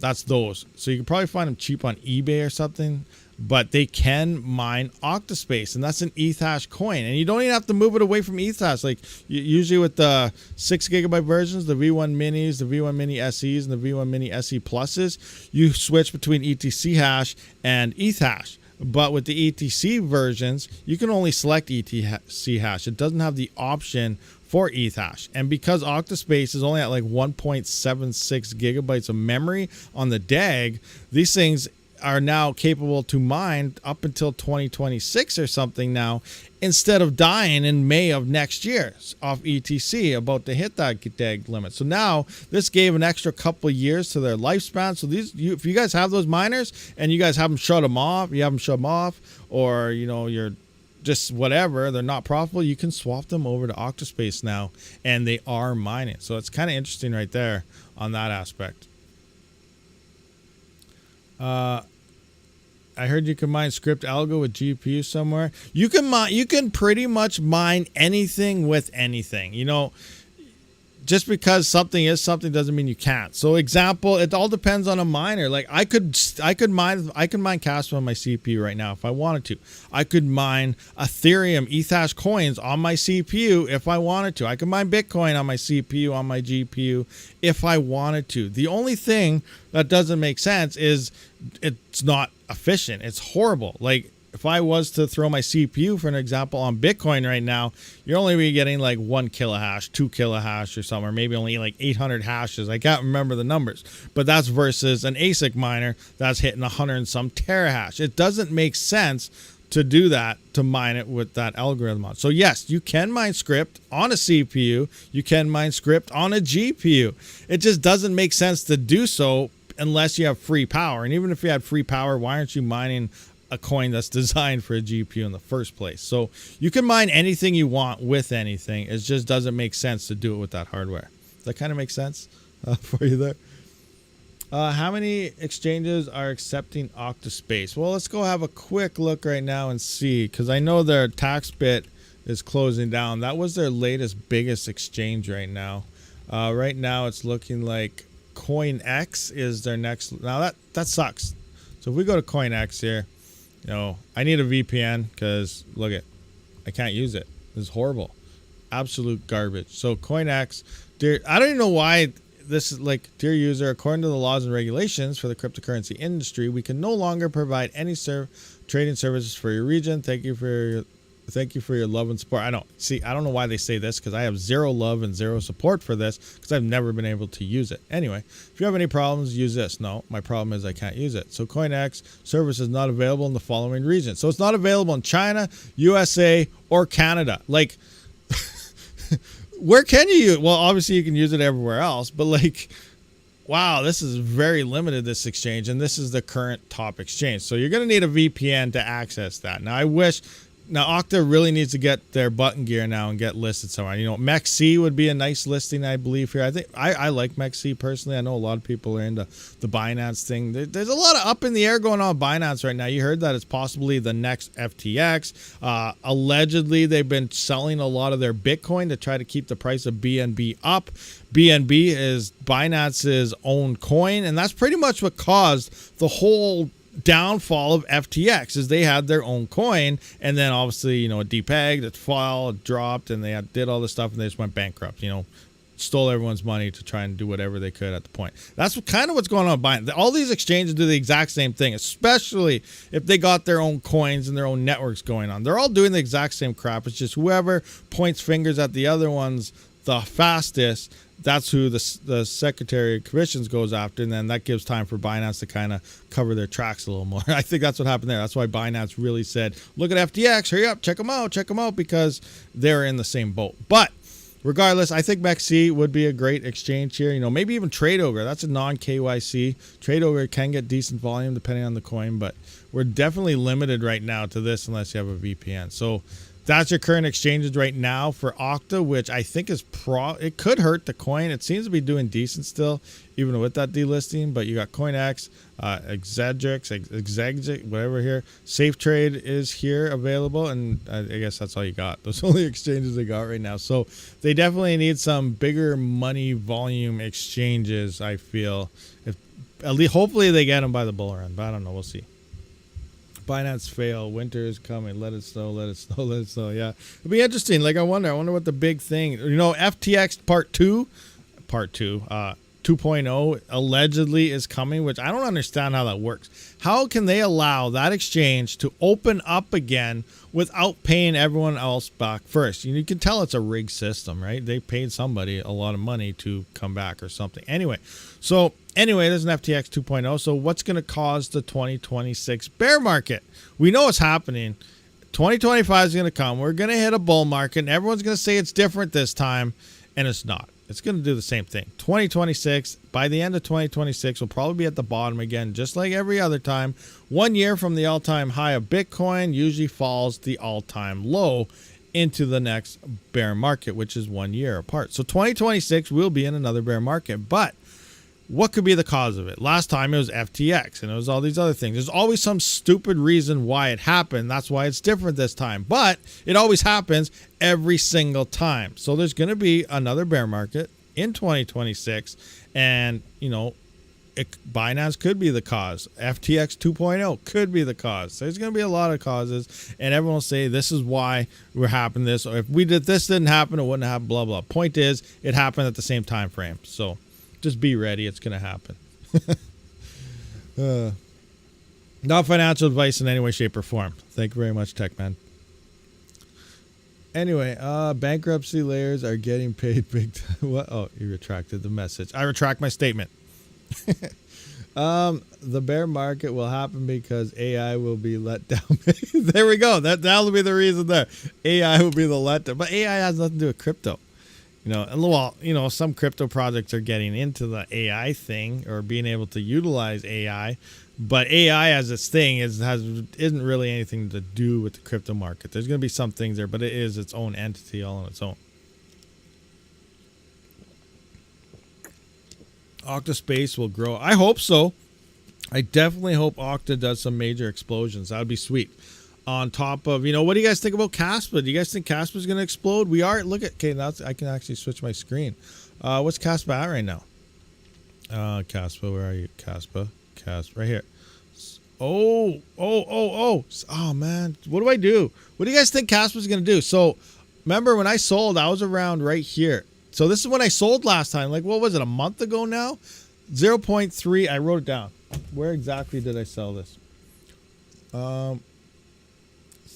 that's those. So you can probably find them cheap on eBay or something. But they can mine Octa.Space, and that's an ETH hash coin. And you don't even have to move it away from ETH hash. Like usually with the 6 gigabyte versions, the V1 minis, the V1 mini SEs, and the V1 mini SE pluses, you switch between ETC hash and ETH hash. But with the ETC versions, you can only select ETC hash. It doesn't have the option for Ethash. And because Octa.Space is only at like 1.76 gigabytes of memory on the DAG, these things are now capable to mine up until 2026 or something now, instead of dying in May of next year off ETC, about to hit that DAG limit. So now this gave an extra couple years to their lifespan. So if you guys have those miners and you guys haven't shut them off, or you're just whatever, they're not profitable, you can swap them over to Octa.Space now, and they are mining. So it's kind of interesting right there on that aspect. I heard you can mine script algo with GPU somewhere. You can pretty much mine anything with anything. Just because something is something doesn't mean you can't. So example, it all depends on a miner. Like I could mine Kaspa on my CPU right now if I wanted to. I could mine Ethereum Ethash coins on my CPU if I wanted to. I could mine Bitcoin on my CPU, on my GPU if I wanted to. The only thing that doesn't make sense is it's not efficient. It's horrible. Like if I was to throw my CPU, for an example, on Bitcoin right now, you're only be getting like 1 kilohash, 2 kilohash or something, or maybe only like 800 hashes. I can't remember the numbers, but that's versus an ASIC miner that's hitting 100 and some terahash. It doesn't make sense to do that, to mine it with that algorithm on. So yes, you can mine script on a CPU. You can mine script on a GPU. It just doesn't make sense to do so unless you have free power. And even if you had free power, why aren't you mining a coin that's designed for a GPU in the first place? So you can mine anything you want with anything. It just doesn't make sense to do it with that hardware. Does that kind of make sense for you there? How many exchanges are accepting Octa.Space? Well, let's go have a quick look right now and see, because I know their tax bit is closing down. That was their latest biggest exchange right now. Right now it's looking like CoinX is their next. Now that sucks. So if we go to CoinX here, I need a VPN because look I can't use it. This is horrible. Absolute garbage. So CoinX, I don't even know why this is like, dear user, according to the laws and regulations for the cryptocurrency industry, we can no longer provide any trading services for your region. Thank you for your love and support. I don't know why they say this, because I have zero love and zero support for this, because I've never been able to use it. Anyway, if you have any problems, use this. No, my problem is I can't use it. So CoinX service is not available in the following regions. So it's not available in China, USA, or Canada. Like, where can you use it? Well, obviously you can use it everywhere else, but like, wow, this is very limited, this exchange, and this is the current top exchange. So you're going to need a VPN to access that. Now, Octa really needs to get their button gear now and get listed somewhere. MEXC would be a nice listing, I believe, here. I think I like MEXC personally. I know a lot of people are into the Binance thing. There's a lot of up in the air going on with Binance right now. You heard that it's possibly the next FTX. Allegedly, they've been selling a lot of their Bitcoin to try to keep the price of BNB up. BNB is Binance's own coin, and that's pretty much what caused the whole downfall of FTX, is they had their own coin, and then obviously it depegged, it fell, it dropped, and they did all this stuff, and they just went bankrupt. Stole everyone's money to try and do whatever they could at the point. That's kind of what's going on with Binance. All these exchanges do the exact same thing, especially if they got their own coins and their own networks going on. They're all doing the exact same crap. It's just whoever points fingers at the other ones the fastest, that's who the Secretary of Commissions goes after, and then that gives time for Binance to kind of cover their tracks a little more. I think that's what happened there. That's why Binance really said, look at FTX, hurry up, check them out, because they're in the same boat. But regardless, I think MEXC would be a great exchange here. Maybe even TradeOgre. That's a non-KYC. TradeOgre can get decent volume depending on the coin, but we're definitely limited right now to this unless you have a VPN. So that's your current exchanges right now for Octa, which I think is it could hurt the coin. It seems to be doing decent still, even with that delisting. But you got CoinX, Exegix, whatever here. Safe Trade is here available, and I guess that's all you got. Those are the only exchanges they got right now. So they definitely need some bigger money volume exchanges, I feel. Hopefully they get them by the bull run, but I don't know. We'll see. Binance fail. Winter is coming. Let it snow. Let it snow. Let it snow. Yeah, it'll be interesting. Like I wonder what the big thing. FTX part two. 2.0 allegedly is coming, which I don't understand how that works. How can they allow that exchange to open up again without paying everyone else back first? You can tell it's a rigged system, right? They paid somebody a lot of money to come back or something. Anyway, there's an FTX 2.0. So what's going to cause the 2026 bear market? We know it's happening. 2025 is going to come. We're going to hit a bull market, and everyone's going to say it's different this time, and it's not. It's going to do the same thing. 2026, by the end of 2026, we'll probably be at the bottom again, just like every other time. 1 year from the all-time high of Bitcoin usually falls the all-time low into the next bear market, which is 1 year apart. So 2026 will be in another bear market, but what could be the cause of it? Last time it was FTX and it was all these other things. There's always some stupid reason why it happened. That's why it's different this time. But it always happens every single time. So there's going to be another bear market in 2026. And, Binance could be the cause. FTX 2.0 could be the cause. There's going to be a lot of causes. And everyone will say, this is why we're happening this. Or if this didn't happen, it wouldn't happen, blah, blah. Point is, it happened at the same time frame. So just be ready. It's going to happen. Not financial advice in any way, shape, or form. Thank you very much, Tech Man. Anyway, bankruptcy layers are getting paid big time. What? Oh, you retracted the message. I retract my statement. The bear market will happen because AI will be let down. There we go. That'll be the reason there. AI will be the letdown. But AI has nothing to do with crypto. Some crypto projects are getting into the AI thing or being able to utilize AI, but AI as its thing isn't really anything to do with the crypto market. There's going to be some things there, but it is its own entity all on its own. Octa.Space will grow. I hope so. I definitely hope Octa does some major explosions. That would be sweet. On top of, what do you guys think about Kaspa? Do you guys think Kaspa is going to explode? We are. Look at, okay, now I can actually switch my screen. What's Kaspa at right now? Kaspa, where are you? Kaspa, right here. Oh, man. What do I do? What do you guys think Kaspa is going to do? So, remember when I sold, I was around right here. So, this is when I sold last time. Like, what was it, a month ago now? 0.3. I wrote it down. Where exactly did I sell this?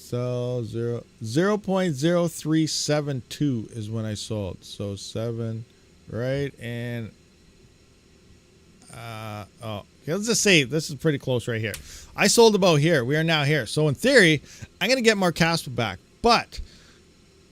So 0.0372 is when I sold. So 7, right? And let's just say this is pretty close right here. I sold about here. We are now here. So in theory, I'm gonna get more Kaspa back, but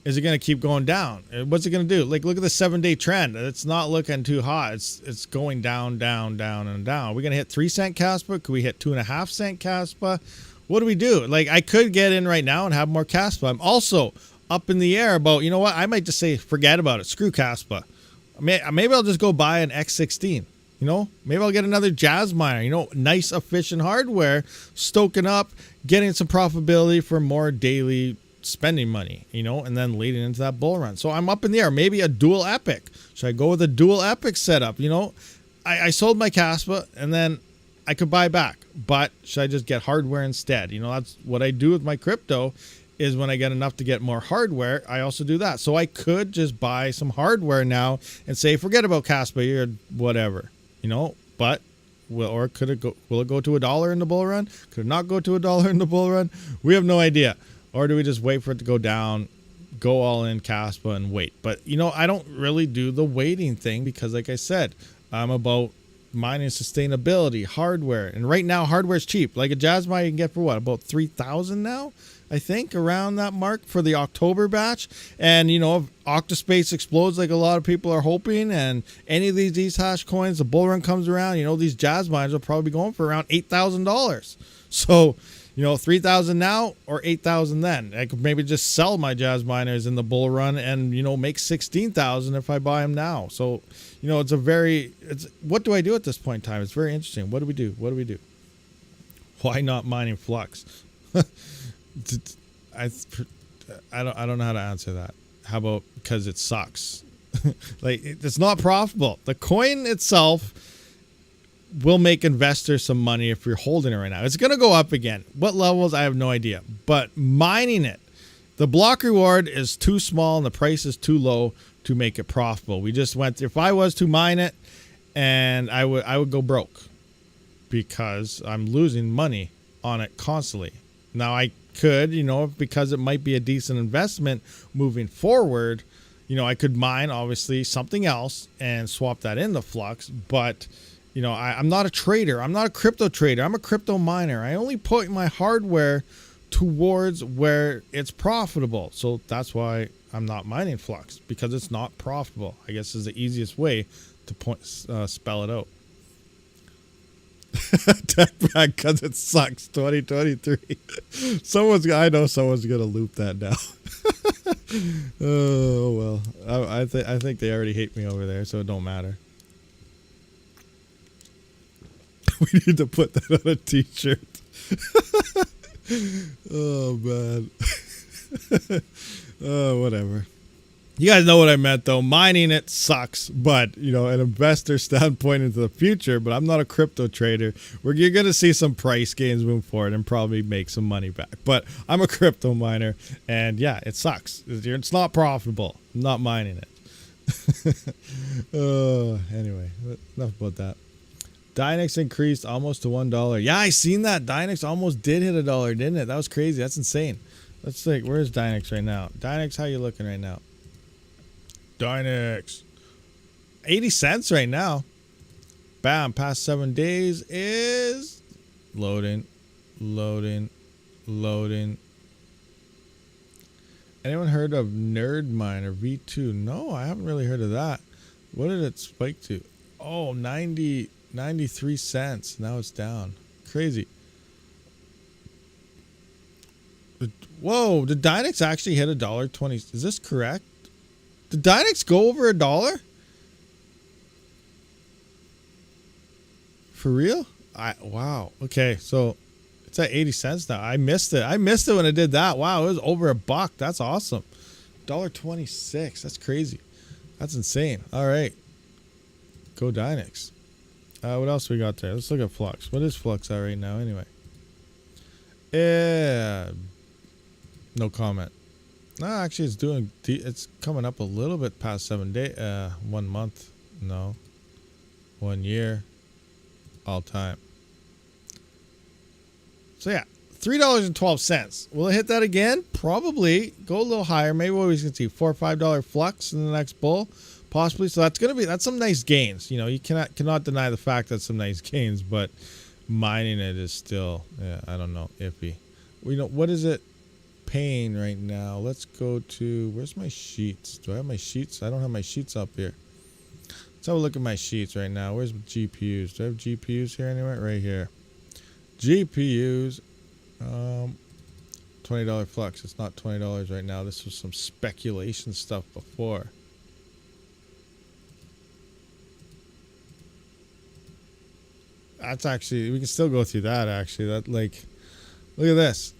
is it gonna keep going down? What's it gonna do? Like, look at the 7-day trend. It's not looking too hot. It's going down, down, down, and down. Are we gonna hit 3-cent Kaspa? Could we hit 2.5-cent Kaspa? What do we do? Like, I could get in right now and have more Kaspa. I'm also up in the air about, I might just say, forget about it. Screw Kaspa. Maybe I'll just go buy an X16. Maybe I'll get another Jazz miner. Nice, efficient hardware, stoking up, getting some profitability for more daily spending money, and then leading into that bull run. So I'm up in the air. Maybe a dual epic. Should I go with a dual epic setup? I sold my Kaspa and then I could buy back, but should I just get hardware instead? That's what I do with my crypto, is when I get enough to get more hardware, I also do that. So I could just buy some hardware now and say, forget about Kaspa or whatever, but will it go to $1 in the bull run? Could it not go to $1 in the bull run? We have no idea. Or do we just wait for it to go down, go all in Kaspa and wait? But, I don't really do the waiting thing because, like I said, I'm about mining sustainability, hardware, and right now hardware is cheap. Like a Jazz miner you can get for what, about 3,000 now, I think, around that mark for the October batch. And if Octa.Space explodes like a lot of people are hoping, and any of these Ethash coins, the bull run comes around, these Jazz miners will probably be going for around $8,000. So 3,000 now or 8,000 then. I could maybe just sell my Jazz miners in the bull run and make 16,000 if I buy them now. So what do I do at this point in time? It's very interesting. What do we do? Why not mining Flux? I don't know how to answer that. How about because it sucks? It's not profitable. The coin itself will make investors some money if you're holding it right now. It's going to go up again. What levels? I have no idea. But mining it, the block reward is too small and the price is too low to make it profitable. We just went, if I was to mine it and I would go broke because I'm losing money on it constantly. Now I could, because it might be a decent investment moving forward, I could mine obviously something else and swap that into Flux, but I'm not a trader. I'm not a crypto trader. I'm a crypto miner. I only put my hardware towards where it's profitable. So that's why I'm not mining Flux, because it's not profitable. I guess is the easiest way to spell it out. Because it sucks. 2023. I know someone's gonna loop that now. Oh well. I think they already hate me over there, so it don't matter. We need to put that on a t-shirt. Oh man. Oh, whatever. You guys know what I meant though. Mining it sucks, but an investor standpoint into the future, but I'm not a crypto trader. You're going to see some price gains moving forward and probably make some money back. But I'm a crypto miner, and yeah, it sucks. It's not profitable. I'm not mining it. Anyway, enough about that. Dynex increased almost to $1. Yeah, I seen that. Dynex almost did hit $1, didn't it? That was crazy. That's insane. Let's think. Where's Dynex right now? Dynex, how you looking right now? Dynex. 80 cents right now. Bam. Past 7 days is loading. Anyone heard of Nerd Miner V2? No, I haven't really heard of that. What did it spike to? Oh, 93 cents. Now it's down. Crazy. Whoa, did Dynex actually hit $1.20? Is this correct? Did Dynex go over $1? For real? Wow. Okay, so it's at 80 cents now. I missed it. I missed it when it did that. Wow, it was over $1. That's awesome. $1.26. That's crazy. That's insane. All right. Go Dynex. What else we got there? Let's look at Flux. What is Flux at right now anyway? Yeah. No comment. No, actually, it's coming up a little bit past 7 days. 1 month. No. 1 year. All time. So yeah, $3.12. Will it hit that again? Probably. Go a little higher. Maybe what we can see, $4 or $5 Flux in the next bull. Possibly. So that's some nice gains. You cannot deny the fact that's some nice gains, but mining it is still, I don't know, iffy. What is it paying right now? Let's go to, where's my sheets? Do I have my sheets? I don't have my sheets up here. Let's have a look at my sheets right now. Where's GPUs? Do I have GPUs here anywhere? Right here. GPUs. $20 Flux. It's not $20 right now. This was some speculation stuff before. That's actually, we can still go through that actually. Look at this.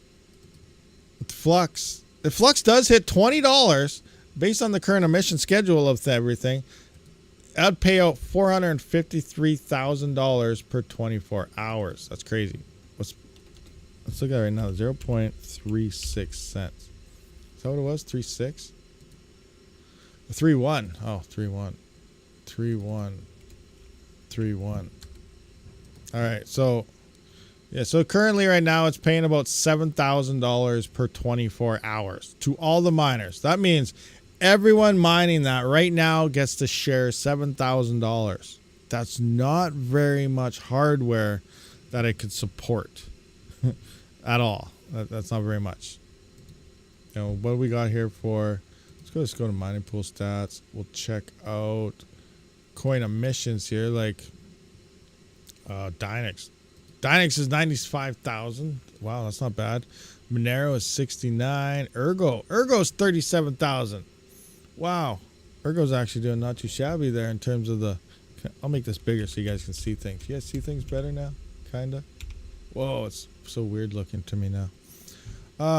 Flux. If Flux does hit $20 based on the current emission schedule of everything, I'd pay out $453,000 per 24 hours. That's crazy. Let's look at it right now. 0.36 cents. Is that what it was? 36? 3.1. Oh, 3.1. 3.1. All right, so currently right now it's paying about $7,000 per 24 hours to all the miners. That means everyone mining that right now gets to share $7,000. That's not very much hardware that it could support at all. That's not very much. What do we got here for? Let's go to mining pool stats. We'll check out coin emissions here, like Dynex. Dynex is 95,000. Wow, that's not bad. Monero is 69. Ergo is 37,000. Wow, Ergo's actually doing not too shabby there in terms of the. I'll make this bigger so you guys can see things. You guys see things better now, kinda. Whoa, it's so weird looking to me now.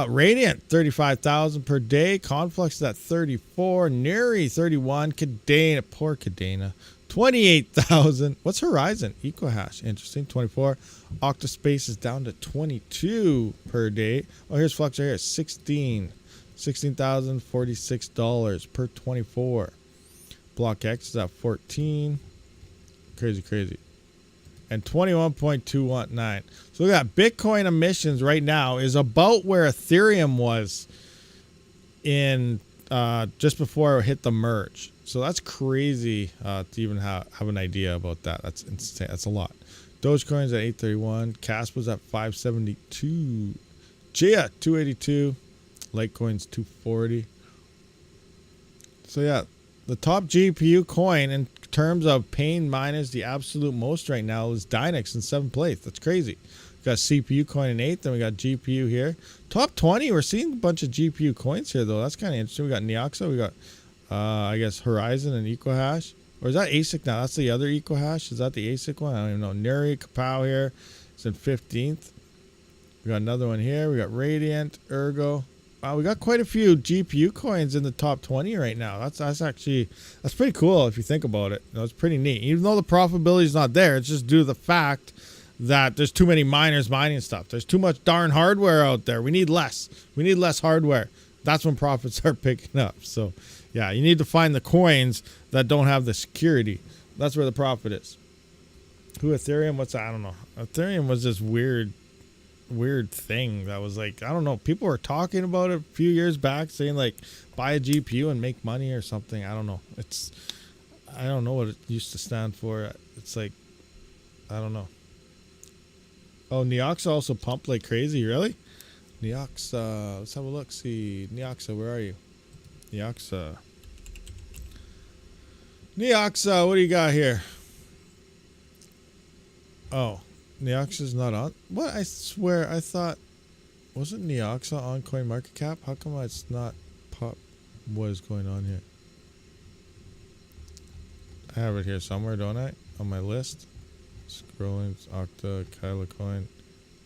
Radiant 35,000 per day. Conflux is at 34. Neri 31. Cadena, poor Cadena, 28,000. What's Horizon? EcoHash, interesting, 24. Octa.Space is down to 22 per day. Oh, here's Flux right here, 16,046 per 24. Block X is at 14. Crazy. And 21.219. So look at that. Bitcoin emissions right now is about where Ethereum was in just before it hit the merge. So that's crazy to even have an idea about that. That's insane. That's a lot. Dogecoin's at 831. Kaspa's at 572. Gia 282. Litecoin's 240. So yeah, the top GPU coin in terms of paying miners the absolute most right now is Dynex in 7th place. That's crazy. We got CPU coin in 8th, then we got GPU here. Top 20, we're seeing a bunch of GPU coins here though. That's kind of interesting. We got Neoxa, we got I guess Horizon and EcoHash. Or is that ASIC now? That's the other EcoHash. Is that the ASIC one? I don't even know. Neri, Kapow here. It's in 15th. We got another one here. We got Radiant, Ergo. Wow, we got quite a few GPU coins in the top 20 right now. That's pretty cool if you think about it. You know, it's pretty neat. Even though the profitability is not there, it's just due to the fact that there's too many miners mining stuff. There's too much darn hardware out there. We need less. We need less hardware. That's when profits start picking up. So, yeah, you need to find the coins that don't have the security. That's where the profit is. Ethereum? What's that? I don't know. Ethereum was this weird thing that was like, I don't know, people were talking about it a few years back saying like buy a GPU and make money or something. I don't know. I don't know what it used to stand for. It's like, I don't know. Oh, Neoxa also pumped like crazy. Really? Neoxa, let's have a look. See, Neoxa, where are you? Neoxa, what do you got here? Oh, Neoxa's not on. What? I swear, I thought, wasn't Neoxa on CoinMarketCap? How come it's not pop? What is going on here? I have it here somewhere, don't I? On my list. Scrolling, it's Octa, Kyla Coin.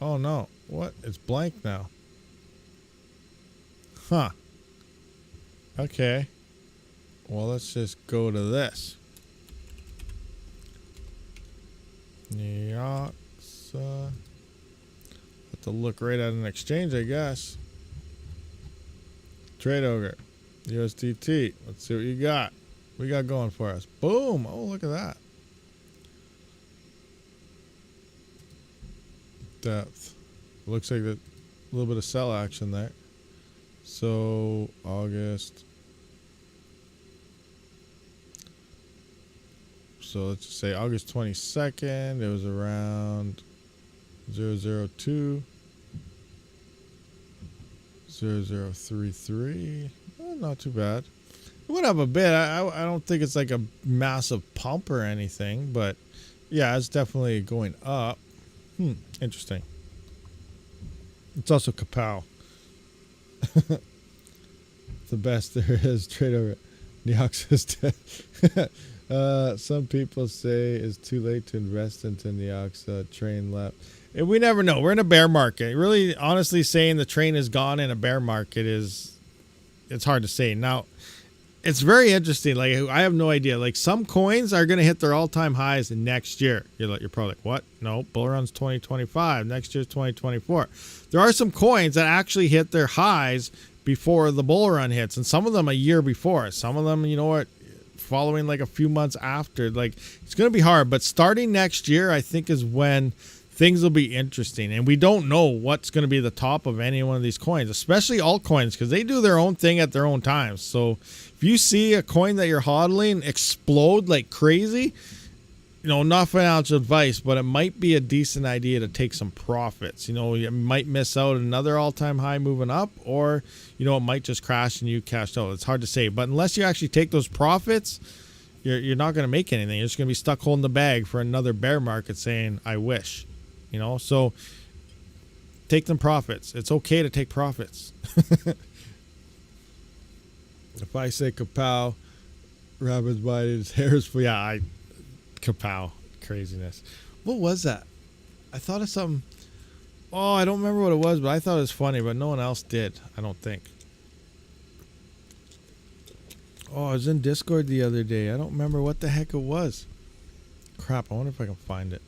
Oh no, what? It's blank now. Huh. Okay. Well, let's just go to this. Neoxa. Have to look right at an exchange, I guess. Trade Ogre. USDT. Let's see what you got. What you got going for us? Boom. Oh, look at that. Depth. Looks like a little bit of sell action there. So, August. So, let's just say August 22nd. It was around 002. 0033. Well, not too bad. It went up a bit. I don't think it's like a massive pump or anything, but yeah, it's definitely going up. Interesting. It's also Kapow. The best there is. Trade over Neoxa's dead. Some people say it's too late to invest into Neoxa. Train left. And we never know. We're in a bear market. Really, honestly, saying the train is gone in a bear market it's hard to say. Now, it's very interesting. Like, I have no idea. Like, some coins are going to hit their all-time highs next year. You're probably like, what? No, bull run's 2025. Next year's 2024. There are some coins that actually hit their highs before the bull run hits, and some of them a year before. Some of them, you know what, following like a few months after. Like, it's going to be hard. But starting next year, I think, is when things will be interesting. And we don't know what's going to be the top of any one of these coins, especially altcoins, because they do their own thing at their own times. So if you see a coin that you're hodling explode like crazy, you know, not financial advice, but it might be a decent idea to take some profits. You know, you might miss out another all-time high moving up, or, you know, it might just crash and you cashed out. It's hard to say. But unless you actually take those profits, you're not going to make anything. You're just going to be stuck holding the bag for another bear market saying, I wish. You know, so take them profits. It's okay to take profits. If I say Kapow, Rabid's biting his hairs for, yeah, Kapow. Craziness. What was that? I thought of something. Oh, I don't remember what it was, but I thought it was funny, but no one else did, I don't think. Oh, I was in Discord the other day. I don't remember what the heck it was. Crap, I wonder if I can find it.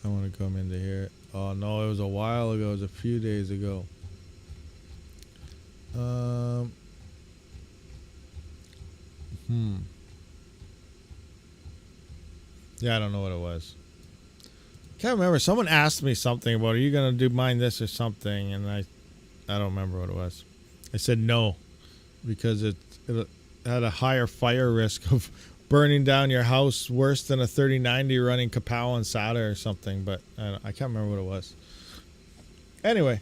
I want to come into here. Oh, no, it was a while ago. It was a few days ago. Yeah, I don't know what it was. Can't remember. Someone asked me something about, are you going to mine this or something? And I don't remember what it was. I said no, because it had a higher fire risk of burning down your house worse than a 3090 running Kapow and SATA or something. But I can't remember what it was. Anyway,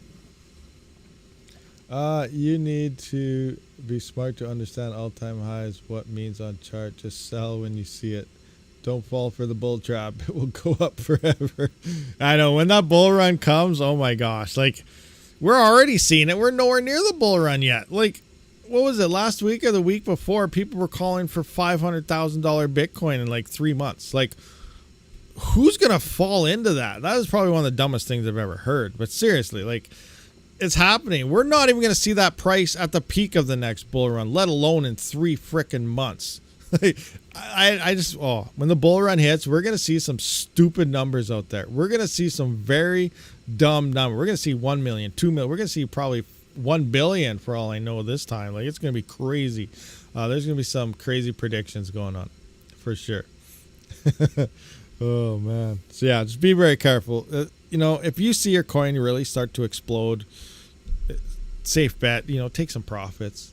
you need to be smart to understand all-time highs. What means on chart? Just sell when you see it. Don't fall for the bull trap. It will go up forever. I know, when that bull run comes, oh my gosh. Like, we're already seeing it. We're nowhere near the bull run yet. Like, what was it, last week or the week before? People were calling for $500,000 Bitcoin in like 3 months. Like, who's going to fall into that? That is probably one of the dumbest things I've ever heard. But seriously, like, it's happening. We're not even going to see that price at the peak of the next bull run, let alone in 3 frickin' months. I just, when the bull run hits, we're going to see some stupid numbers out there. We're going to see some very dumb numbers. We're going to see 1 million, 2 million. We're going to see probably 1 billion for all I know this time. Like, it's going to be crazy. There's going to be some crazy predictions going on for sure. Oh, man. So, yeah, just be very careful. If you see your coin really start to explode, safe bet, take some profits.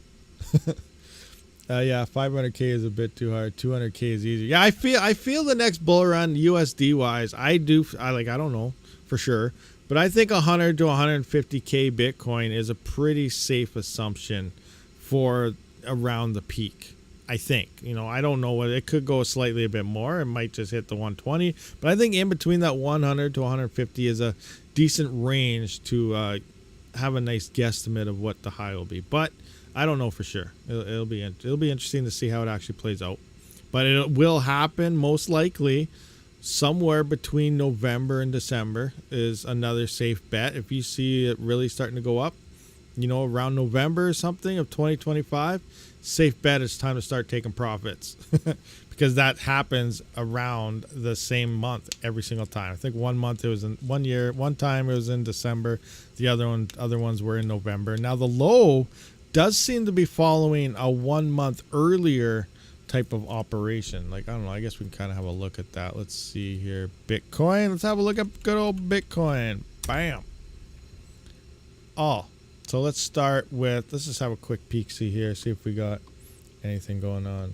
Yeah, 500K is a bit too hard. 200K is easy. Yeah, I feel the next bull run USD wise. I don't know for sure, but I think 100 to 150K Bitcoin is a pretty safe assumption for around the peak. I think, I don't know what it could go slightly a bit more. It might just hit the 120, but I think in between that 100 to 150 is a decent range to have a nice guesstimate of what the high will be. But I don't know for sure. It'll be interesting to see how it actually plays out. But it will happen most likely somewhere between November and December is another safe bet. If you see it really starting to go up, around November or something of 2025, safe bet it's time to start taking profits. Because that happens around the same month every single time. I think one month it was in 1 year, one time it was in December, the other ones were in November. Now the low does seem to be following a 1 month earlier type of operation. Like, I don't know, I guess we can kind of have a look at that. Let's see here. Bitcoin. Let's have a look at good old Bitcoin. Bam. So let's start with, let's just have a quick peek see here, see if we got anything going on.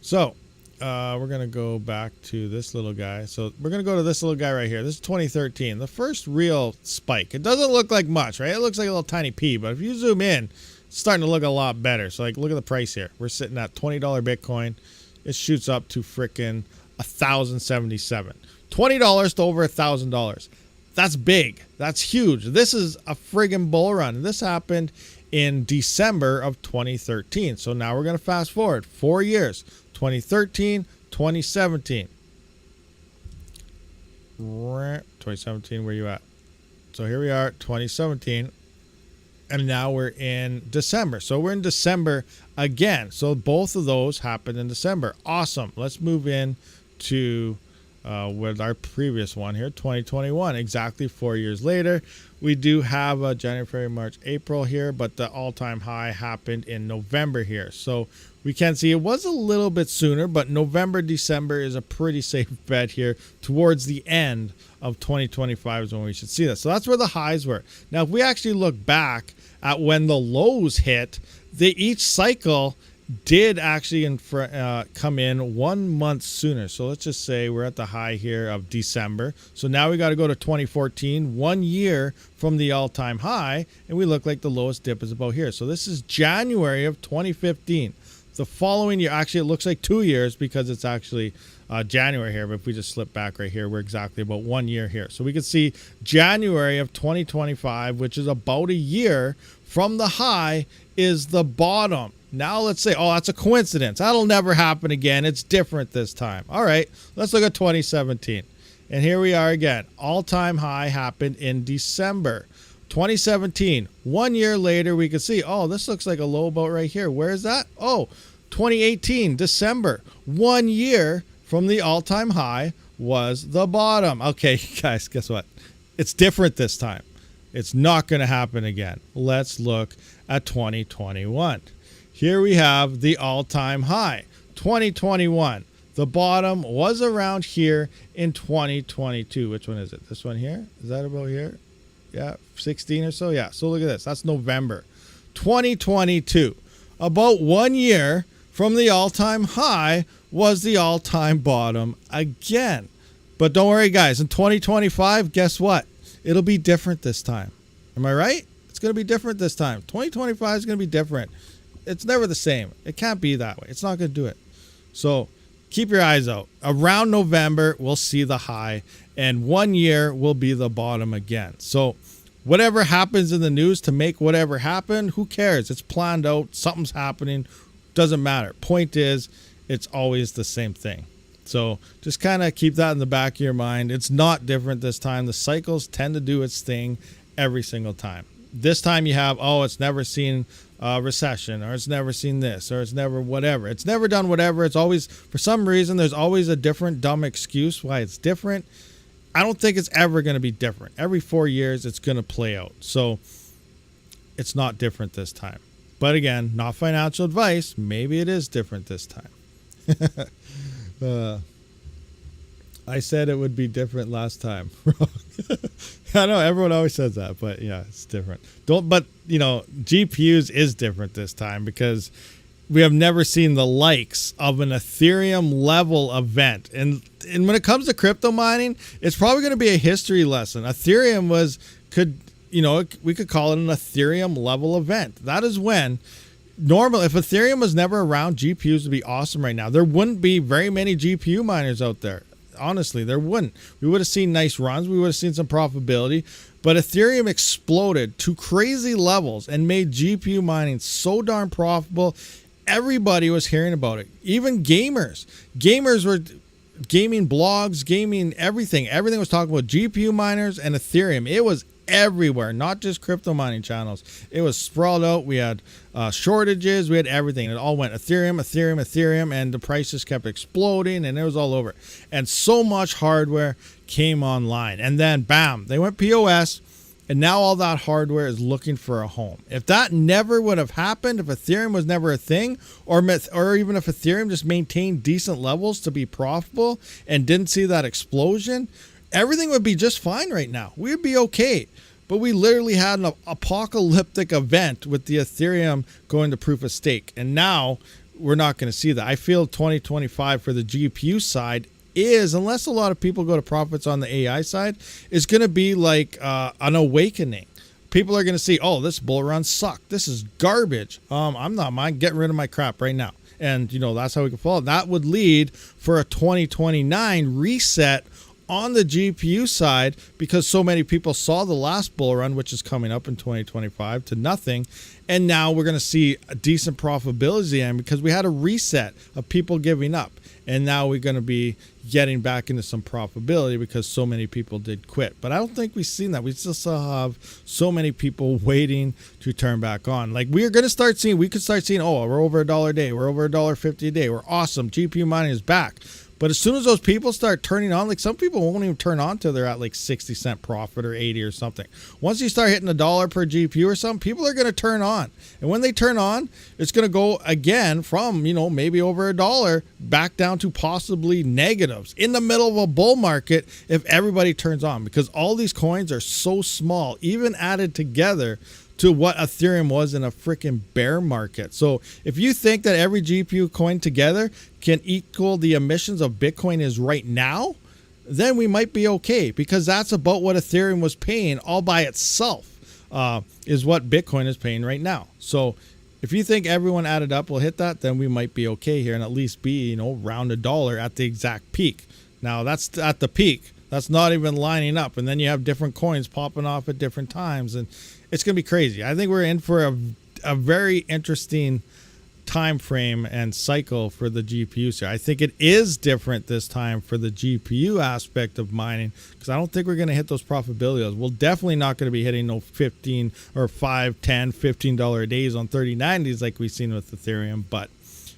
So we're going to go back to this little guy. So we're going to go to this little guy right here. This is 2013. The first real spike. It doesn't look like much, right? It looks like a little tiny P, but if you zoom in, it's starting to look a lot better. So, like, look at the price here. We're sitting at $20 Bitcoin. It shoots up to frickin' $1,077. $20 to over $1,000. That's big. That's huge. This is a friggin' bull run. This happened in December of 2013. So now we're going to fast forward 4 years. 2013, 2017. 2017, where you at? So here we are, 2017. And now we're in December. So we're in December again. So both of those happened in December. Awesome. Let's move in to with our previous one here, 2021. Exactly 4 years later. We do have January, February, March, April here, but the all-time high happened in November here. So we can see it was a little bit sooner, but November, December is a pretty safe bet here. Towards the end of 2025 is when we should see this. So that's where the highs were. Now, if we actually look back at when the lows hit, each cycle did actually come in 1 month sooner. So let's just say we're at the high here of December. So now we got to go to 2014, 1 year from the all-time high, and we look like the lowest dip is about here. So this is January of 2015. The following year, actually it looks like 2 years because it's actually January here, but if we just slip back right here, we're exactly about 1 year here. So we can see January of 2025, which is about a year from the high, is the bottom. Now let's say, that's a coincidence. That'll never happen again. It's different this time. All right, let's look at 2017. And here we are again. All-time high happened in December 2017. 1 year later, we can see, this looks like a low about right here. Where is that? 2018, December. 1 year from the all-time high was the bottom. Okay, guys, guess what? It's different this time. It's not going to happen again. Let's look at 2021. Here we have the all-time high. 2021. The bottom was around here in 2022. Which one is it? This one here? Is that about here? Yeah, 16 or so. Yeah, so look at this. That's November 2022. About 1 year from the all-time high was the all-time bottom again. But don't worry, guys. In 2025, guess what? It'll be different this time. Am I right? It's going to be different this time. 2025 is going to be different. It's never the same. It can't be that way. It's not going to do it. So keep your eyes out. Around November, we'll see the high, and 1 year will be the bottom again. So whatever happens in the news to make whatever happen, who cares? It's planned out. Something's happening. Doesn't matter. Point is, it's always the same thing. So just kind of keep that in the back of your mind. It's not different this time. The cycles tend to do its thing every single time. This time you have, oh, it's never seen a recession, or it's never seen this, or it's never whatever. It's never done whatever. It's always, for some reason, there's always a different dumb excuse why it's different. I don't think it's ever going to be different. Every 4 years, it's going to play out. So it's not different this time. But again, not financial advice. Maybe it is different this time. I said it would be different last time. I know everyone always says that, but yeah, it's different. But you know, GPUs is different this time because we have never seen the likes of an Ethereum level event. And when it comes to crypto mining, it's probably going to be a history lesson. Ethereum we could call it an Ethereum level event. That is when normally, if Ethereum was never around, GPUs would be awesome right now. There wouldn't be very many GPU miners out there. Honestly, there wouldn't. We would have seen nice runs. We would have seen some profitability. But Ethereum exploded to crazy levels and made GPU mining so darn profitable. Everybody was hearing about it. Even gamers. Gamers were gaming blogs, gaming everything. Everything was talking about GPU miners and Ethereum. It was everywhere, not just crypto mining channels. It was sprawled out. We had shortages. We had everything. It all went Ethereum, and the prices kept exploding, and it was all over. And so much hardware came online. And then, bam, they went POS, and now all that hardware is looking for a home. If that never would have happened, if Ethereum was never a thing, or even if Ethereum just maintained decent levels to be profitable and didn't see that explosion, everything would be just fine right now. We'd be okay. But we literally had an apocalyptic event with the Ethereum going to proof of stake. And now we're not going to see that. I feel 2025 for the GPU side is, unless a lot of people go to profits on the AI side, is going to be like an awakening. People are going to see, oh, this bull run sucked. This is garbage. I'm not mind getting rid of my crap right now. And, that's how we can follow. That would lead for a 2029 reset on the GPU side, because so many people saw the last bull run, which is coming up in 2025, to nothing. And now we're going to see a decent profitability end because we had a reset of people giving up. And now we're going to be getting back into some profitability because so many people did quit. But I don't think we've seen that. We still have so many people waiting to turn back on. Like we could start seeing, oh, we're over $1 a day. We're over $1.50 a day. We're awesome. GPU mining is back. But as soon as those people start turning on, like some people won't even turn on till they're at like 60-cent profit or 80 or something. Once you start hitting $1 per GPU or something, people are going to turn on. And when they turn on, it's going to go again from, maybe over $1 back down to possibly negatives in the middle of a bull market if everybody turns on, because all these coins are so small, even added together, to what Ethereum was in a freaking bear market. So if you think that every GPU coin together can equal the emissions of Bitcoin is right now, then we might be okay, because that's about what Ethereum was paying all by itself, is what Bitcoin is paying right now. So if you think everyone added up will hit that, then we might be okay here and at least be, around $1 at the exact peak. Now that's at the peak. That's not even lining up. And then you have different coins popping off at different times, and it's going to be crazy. I think we're in for a very interesting time frame and cycle for the GPU side. I think it is different this time for the GPU aspect of mining, because I don't think we're going to hit those profitabilities. We're definitely not going to be hitting no 15 or 5, 10, $15 days on 3090s like we've seen with Ethereum. But,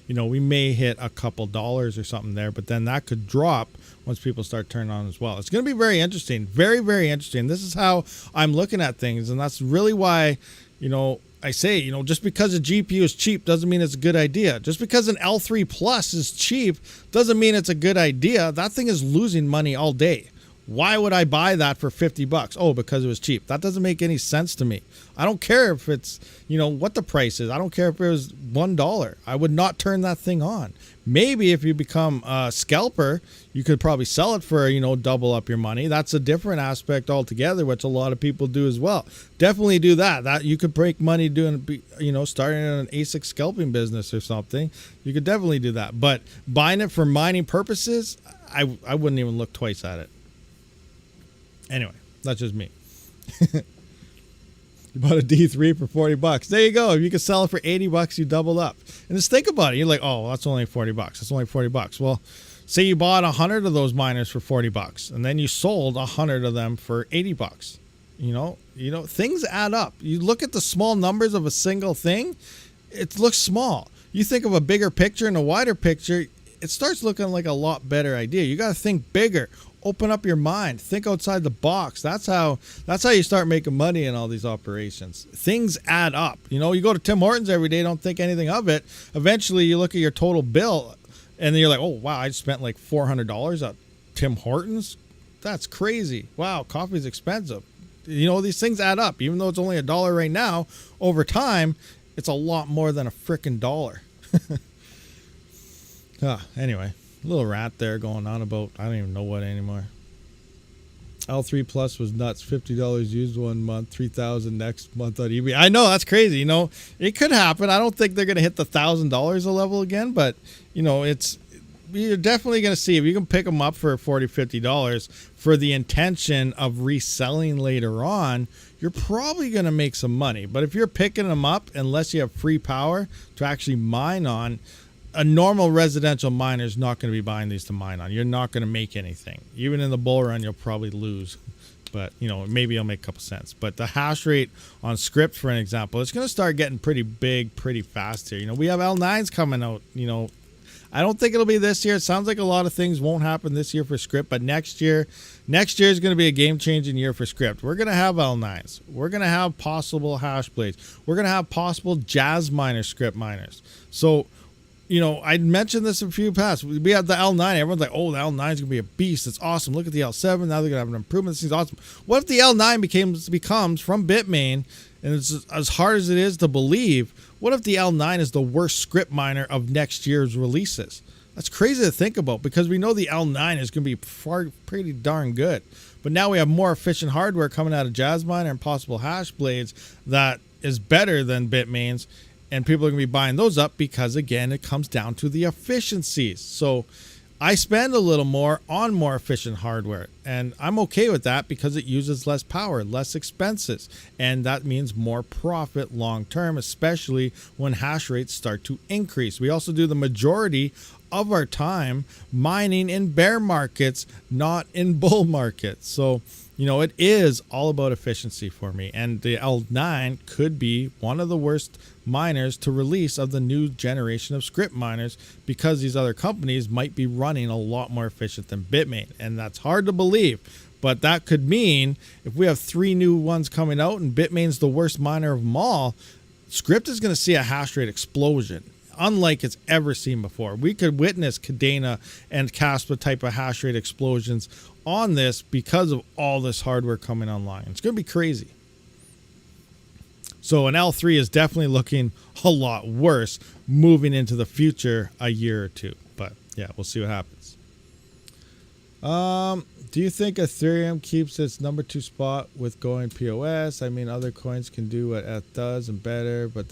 we may hit a couple dollars or something there, but then that could drop once people start turning on as well. It's going to be very interesting. Very, very interesting. This is how I'm looking at things, and that's really why, I say, you know, just because a GPU is cheap doesn't mean it's a good idea. Just because an L3 Plus is cheap doesn't mean it's a good idea. That thing is losing money all day. Why would I buy that for $50? Oh, because it was cheap. That doesn't make any sense to me. I don't care if it's, you know, what the price is. I don't care if it was $1. I would not turn that thing on. Maybe if you become a scalper, you could probably sell it for, you know, double up your money. That's a different aspect altogether, which a lot of people do as well. Definitely do that. That you could break money doing, you know, starting an ASIC scalping business or something. You could definitely do that. But buying it for mining purposes, I wouldn't even look twice at it. Anyway, that's just me. You bought a D3 for $40. There you go. If you could sell it for $80, you doubled up. And just think about it. You're like, oh, that's only $40. That's only $40. Well, say you bought 100 of those miners for $40, and then you sold 100 of them for $80. You know, things add up. You look at the small numbers of a single thing, it looks small. You think of a bigger picture and a wider picture, it starts looking like a lot better idea. You got to think bigger. Open up your mind. Think outside the box. That's how you start making money in all these operations. Things add up. You know, you go to Tim Hortons every day, don't think anything of it. Eventually, you look at your total bill, and then you're like, oh, wow, I spent like $400 at Tim Hortons? That's crazy. Wow, coffee's expensive. You know, these things add up. Even though it's only $1 right now, over time, it's a lot more than a frickin' dollar. Anyway. Little rat there going on about I don't even know what anymore. L3 Plus was nuts. $50 used 1 month, $3,000 next month on eBay. I know, that's crazy. You know, it could happen. I don't think they're going to hit the $1,000 a level again, but you know, you're definitely going to see if you can pick them up for $40, $50 for the intention of reselling later on. You're probably going to make some money. But if you're picking them up, unless you have free power to actually mine on, a normal residential miner is not going to be buying these to mine on. You're not going to make anything. Even in the bull run, you'll probably lose. But, you know, maybe you'll make a couple cents. But the hash rate on script, for an example, it's going to start getting pretty big pretty fast here. You know, we have L9s coming out. You know, I don't think it'll be this year. It sounds like a lot of things won't happen this year for script. But next year is going to be a game-changing year for script. We're going to have L9s. We're going to have possible hash blades. We're going to have possible jazz miner script miners. So, you know, I mentioned this in a few past. We have the L9. Everyone's like, oh, the L9 is going to be a beast. It's awesome. Look at the L7. Now they're going to have an improvement. This thing's awesome. What if the L9 becomes from Bitmain, and it's as hard as it is to believe, what if the L9 is the worst script miner of next year's releases? That's crazy to think about because we know the L9 is going to be pretty darn good. But now we have more efficient hardware coming out of Jazzminer and possible hash blades that is better than Bitmain's. And people are going to be buying those up because, again, it comes down to the efficiencies. So I spend a little more on more efficient hardware. And I'm okay with that because it uses less power, less expenses. And that means more profit long term, especially when hash rates start to increase. We also do the majority of our time mining in bear markets, not in bull markets. So, you know, it is all about efficiency for me. And the L9 could be one of the worst miners to release of the new generation of script miners because these other companies might be running a lot more efficient than Bitmain. And that's hard to believe. But that could mean if we have 3 new ones coming out and Bitmain's the worst miner of them all, script is going to see a hash rate explosion unlike it's ever seen before. We could witness Cadena and Kaspa type of hash rate explosions on this because of all this hardware coming online. It's going to be crazy. So an L3 is definitely looking a lot worse moving into the future a year or two. But yeah, we'll see what happens. Do you think Ethereum keeps its number 2 spot with going POS? I mean, other coins can do what ETH does and better, but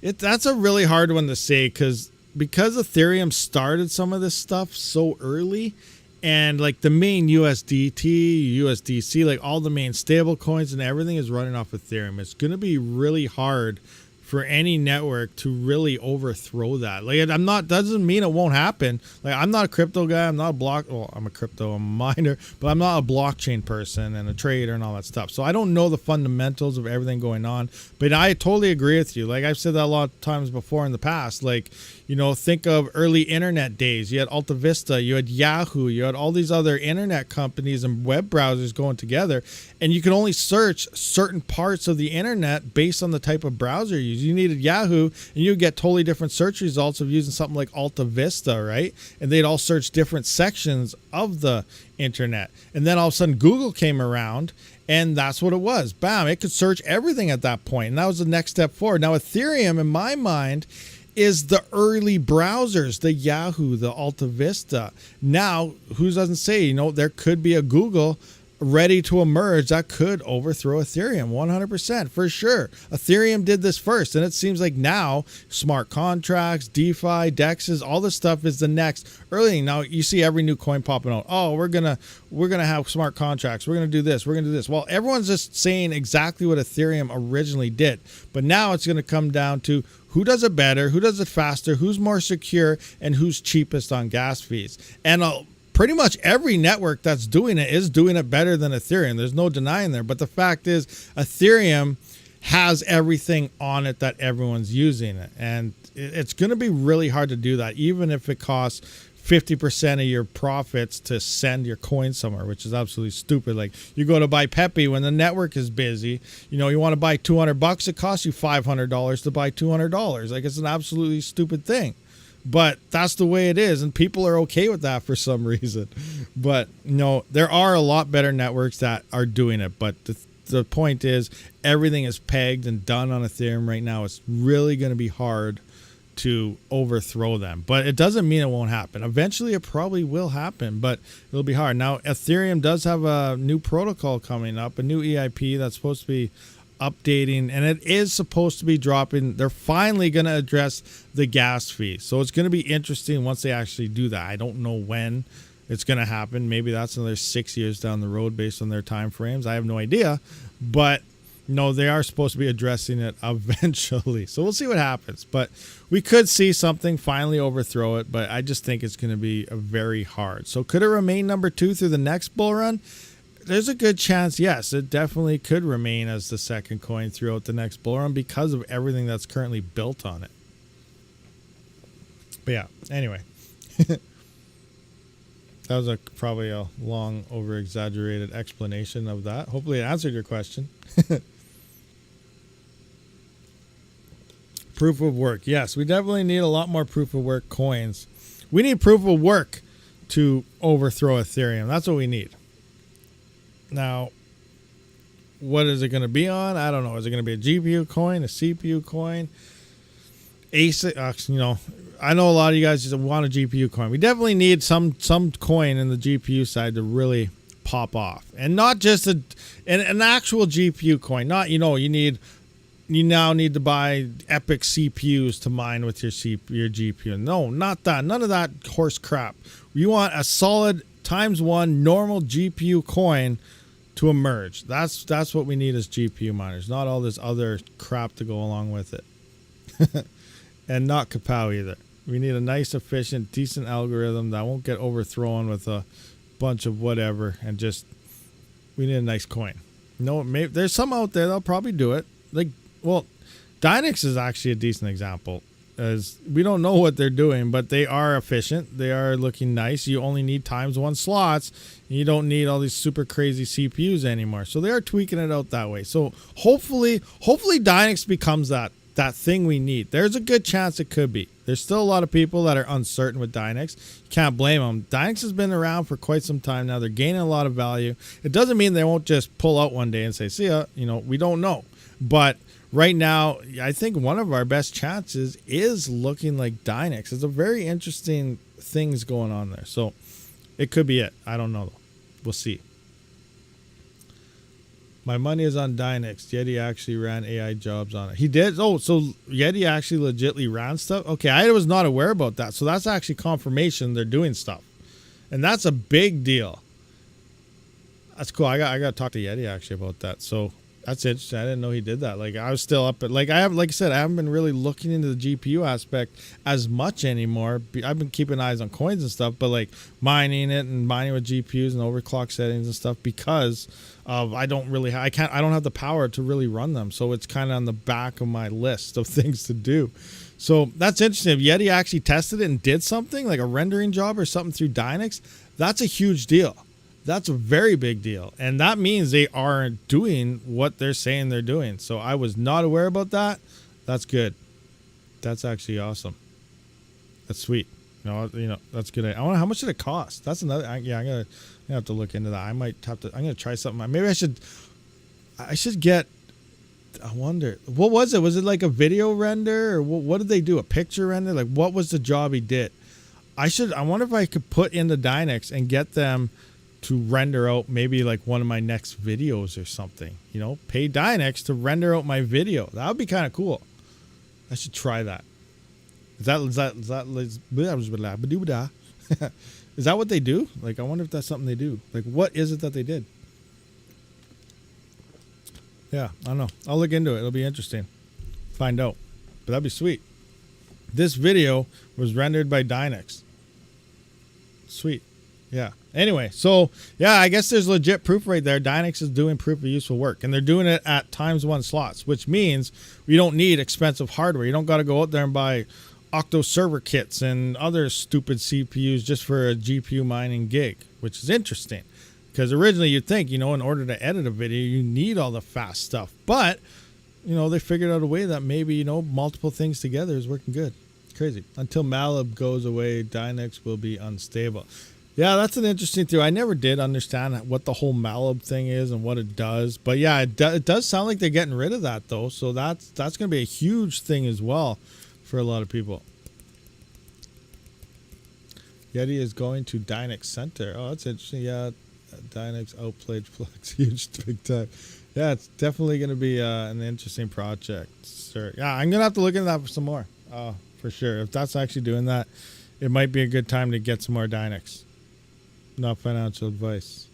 that's a really hard one to say because Ethereum started some of this stuff so early, and like the main USDT, USDC, like all the main stable coins and everything is running off Ethereum. It's going to be really hard for any network to really overthrow that. Like, I'm not, doesn't mean it won't happen. Like, I'm not a crypto guy. I'm not a I'm a miner, but I'm not a blockchain person and a trader and all that stuff. So I don't know the fundamentals of everything going on, but I totally agree with you. Like, I've said that a lot of times before in the past. Like, you know, think of early internet days. You had Alta Vista, you had Yahoo, you had all these other internet companies and web browsers going together, and you could only search certain parts of the internet based on the type of browser you use. You needed Yahoo, and you would get totally different search results of using something like Alta Vista, right? And they'd all search different sections of the internet. And then all of a sudden Google came around, and that's what it was. Bam, it could search everything at that point. And that was the next step forward. Now, Ethereum, in my mind, is the early browsers, the Yahoo, the Alta Vista. Now, who doesn't say, you know, there could be a Google ready to emerge that could overthrow Ethereum 100% for sure. Ethereum did this first, and it seems like now smart contracts, DeFi, DEXs, all this stuff is the next early thing. Now you see every new coin popping out. Oh, we're gonna have smart contracts. We're gonna do this. We're gonna do this. Well, everyone's just saying exactly what Ethereum originally did, but now it's gonna come down to who does it better, who does it faster, who's more secure, and who's cheapest on gas fees. And pretty much every network that's doing it is doing it better than Ethereum. There's no denying there. But the fact is, Ethereum has everything on it that everyone's using it. And it's going to be really hard to do that, even if it costs 50% of your profits to send your coin somewhere, which is absolutely stupid. Like, you go to buy Pepe when the network is busy. You know, you want to buy $200, it costs you $500 to buy $200. Like, it's an absolutely stupid thing. But that's the way it is, and people are okay with that for some reason. But no, there are a lot better networks that are doing it. But the point is, everything is pegged and done on Ethereum right now. It's really going to be hard to overthrow them. But it doesn't mean it won't happen. Eventually, it probably will happen, but it'll be hard. Now, Ethereum does have a new protocol coming up, a new EIP that's supposed to be updating, and it is supposed to be dropping. They're finally going to address the gas fee, so it's going to be interesting once they actually do that. I don't know when it's going to happen. Maybe that's another 6 years down the road based on their time frames. I have no idea, but no, they are supposed to be addressing it eventually, so we'll see what happens. But we could see something finally overthrow it, but I just think it's going to be very hard. So could it remain number 2 through the next bull run? There's a good chance, yes, it definitely could remain as the second coin throughout the next bull run because of everything that's currently built on it. But yeah, anyway. That was probably a long, over-exaggerated explanation of that. Hopefully it answered your question. Proof of work. Yes, we definitely need a lot more proof of work coins. We need proof of work to overthrow Ethereum. That's what we need. Now, what is it going to be on? I don't know. Is it going to be a GPU coin, a CPU coin, ASIC? You know, I know a lot of you guys just want a GPU coin. We definitely need some coin in the GPU side to really pop off, and not just an actual GPU coin. Not, you know, you now need to buy epic CPUs to mine with your GPU. No, not that. None of that horse crap. You want a solid ×1 normal GPU coin to emerge. That's what we need as GPU miners, not all this other crap to go along with it. And not kapow either. We need a nice, efficient, decent algorithm that won't get overthrown with a bunch of whatever, and just, we need a nice coin. No, maybe there's some out there that'll probably do it. Like, well, Dynex is actually a decent example, as we don't know what they're doing, but they are efficient. They are looking nice. You only need ×1 slots, and you don't need all these super crazy CPUs anymore. So they are tweaking it out that way. So hopefully Dynex becomes that thing we need. There's a good chance it could be. There's still a lot of people that are uncertain with Dynex. You can't blame them. Dynex has been around for quite some time now. They're gaining a lot of value. It doesn't mean they won't just pull out one day and say, see ya, you know, we don't know. But right now, I think one of our best chances is looking like Dynex. It's a very interesting things going on there. So it could be it. I don't know, though. We'll see. My money is on Dynex. Yeti actually ran AI jobs on it. He did? Oh, so Yeti actually legitly ran stuff? Okay, I was not aware about that. So that's actually confirmation they're doing stuff. And that's a big deal. That's cool. I got to talk to Yeti actually about that. So That's interesting. I didn't know he did that. Like I was still up at like I said, I haven't been really looking into the GPU aspect as much anymore. I've been keeping eyes on coins and stuff, but like mining it and mining with GPUs and overclock settings and stuff because of I don't have the power to really run them. So it's kind of on the back of my list of things to do. So that's interesting. If Yeti actually tested it and did something like a rendering job or something through Dynex, that's a huge deal. That's a very big deal. And that means they are doing what they're saying they're doing. So I was not aware about that. That's good. That's actually awesome. That's sweet. You know, that's good. I wonder how much did it cost? That's another. I'm gonna have to look into that. I might have to. I'm gonna try something. Maybe I should get. I wonder what was it? Was it like a video render or what did they do? A picture render? Like what was the job he did? I wonder if I could put into Dynex and get them to render out maybe like one of my next videos or something, you know, pay Dynex to render out my video. That would be kind of cool. I should try that. Is that what they do? Like, I wonder if that's something they do. Like, what is it that they did? Yeah, I don't know. I'll look into it. It'll be interesting. Find out. But that'd be sweet. This video was rendered by Dynex. Sweet. Yeah. Anyway, so yeah, I guess there's legit proof right there. Dynex is doing proof of useful work, and they're doing it at ×1 slots, which means we don't need expensive hardware. You don't got to go out there and buy Octo server kits and other stupid CPUs just for a GPU mining gig, which is interesting because originally you'd think, you know, in order to edit a video, you need all the fast stuff, but you know, they figured out a way that maybe, you know, multiple things together is working good. Crazy. Until Malib goes away, Dynex will be unstable. Yeah, that's an interesting theory. I never did understand what the whole Malib thing is and what it does. But yeah, it does sound like they're getting rid of that though. So that's going to be a huge thing as well for a lot of people. Yeti is going to Dynex Center. Oh, that's interesting. Yeah, Dynex outplayed Flex. Huge, big time. Yeah, it's definitely going to be an interesting project. Sure. Yeah, I'm going to have to look into that for some more. For sure. If that's actually doing that, it might be a good time to get some more Dynex. Not financial advice.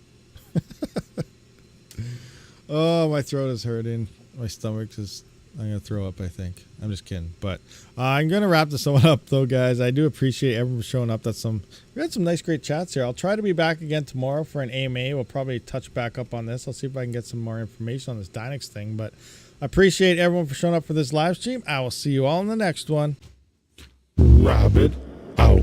Oh, my throat is hurting. My stomach is... I'm going to throw up, I think. I'm just kidding. But I'm going to wrap this one up, though, guys. I do appreciate everyone showing up. We had some nice, great chats here. I'll try to be back again tomorrow for an AMA. We'll probably touch back up on this. I'll see if I can get some more information on this Dynex thing. But I appreciate everyone for showing up for this live stream. I will see you all in the next one. Rabid out.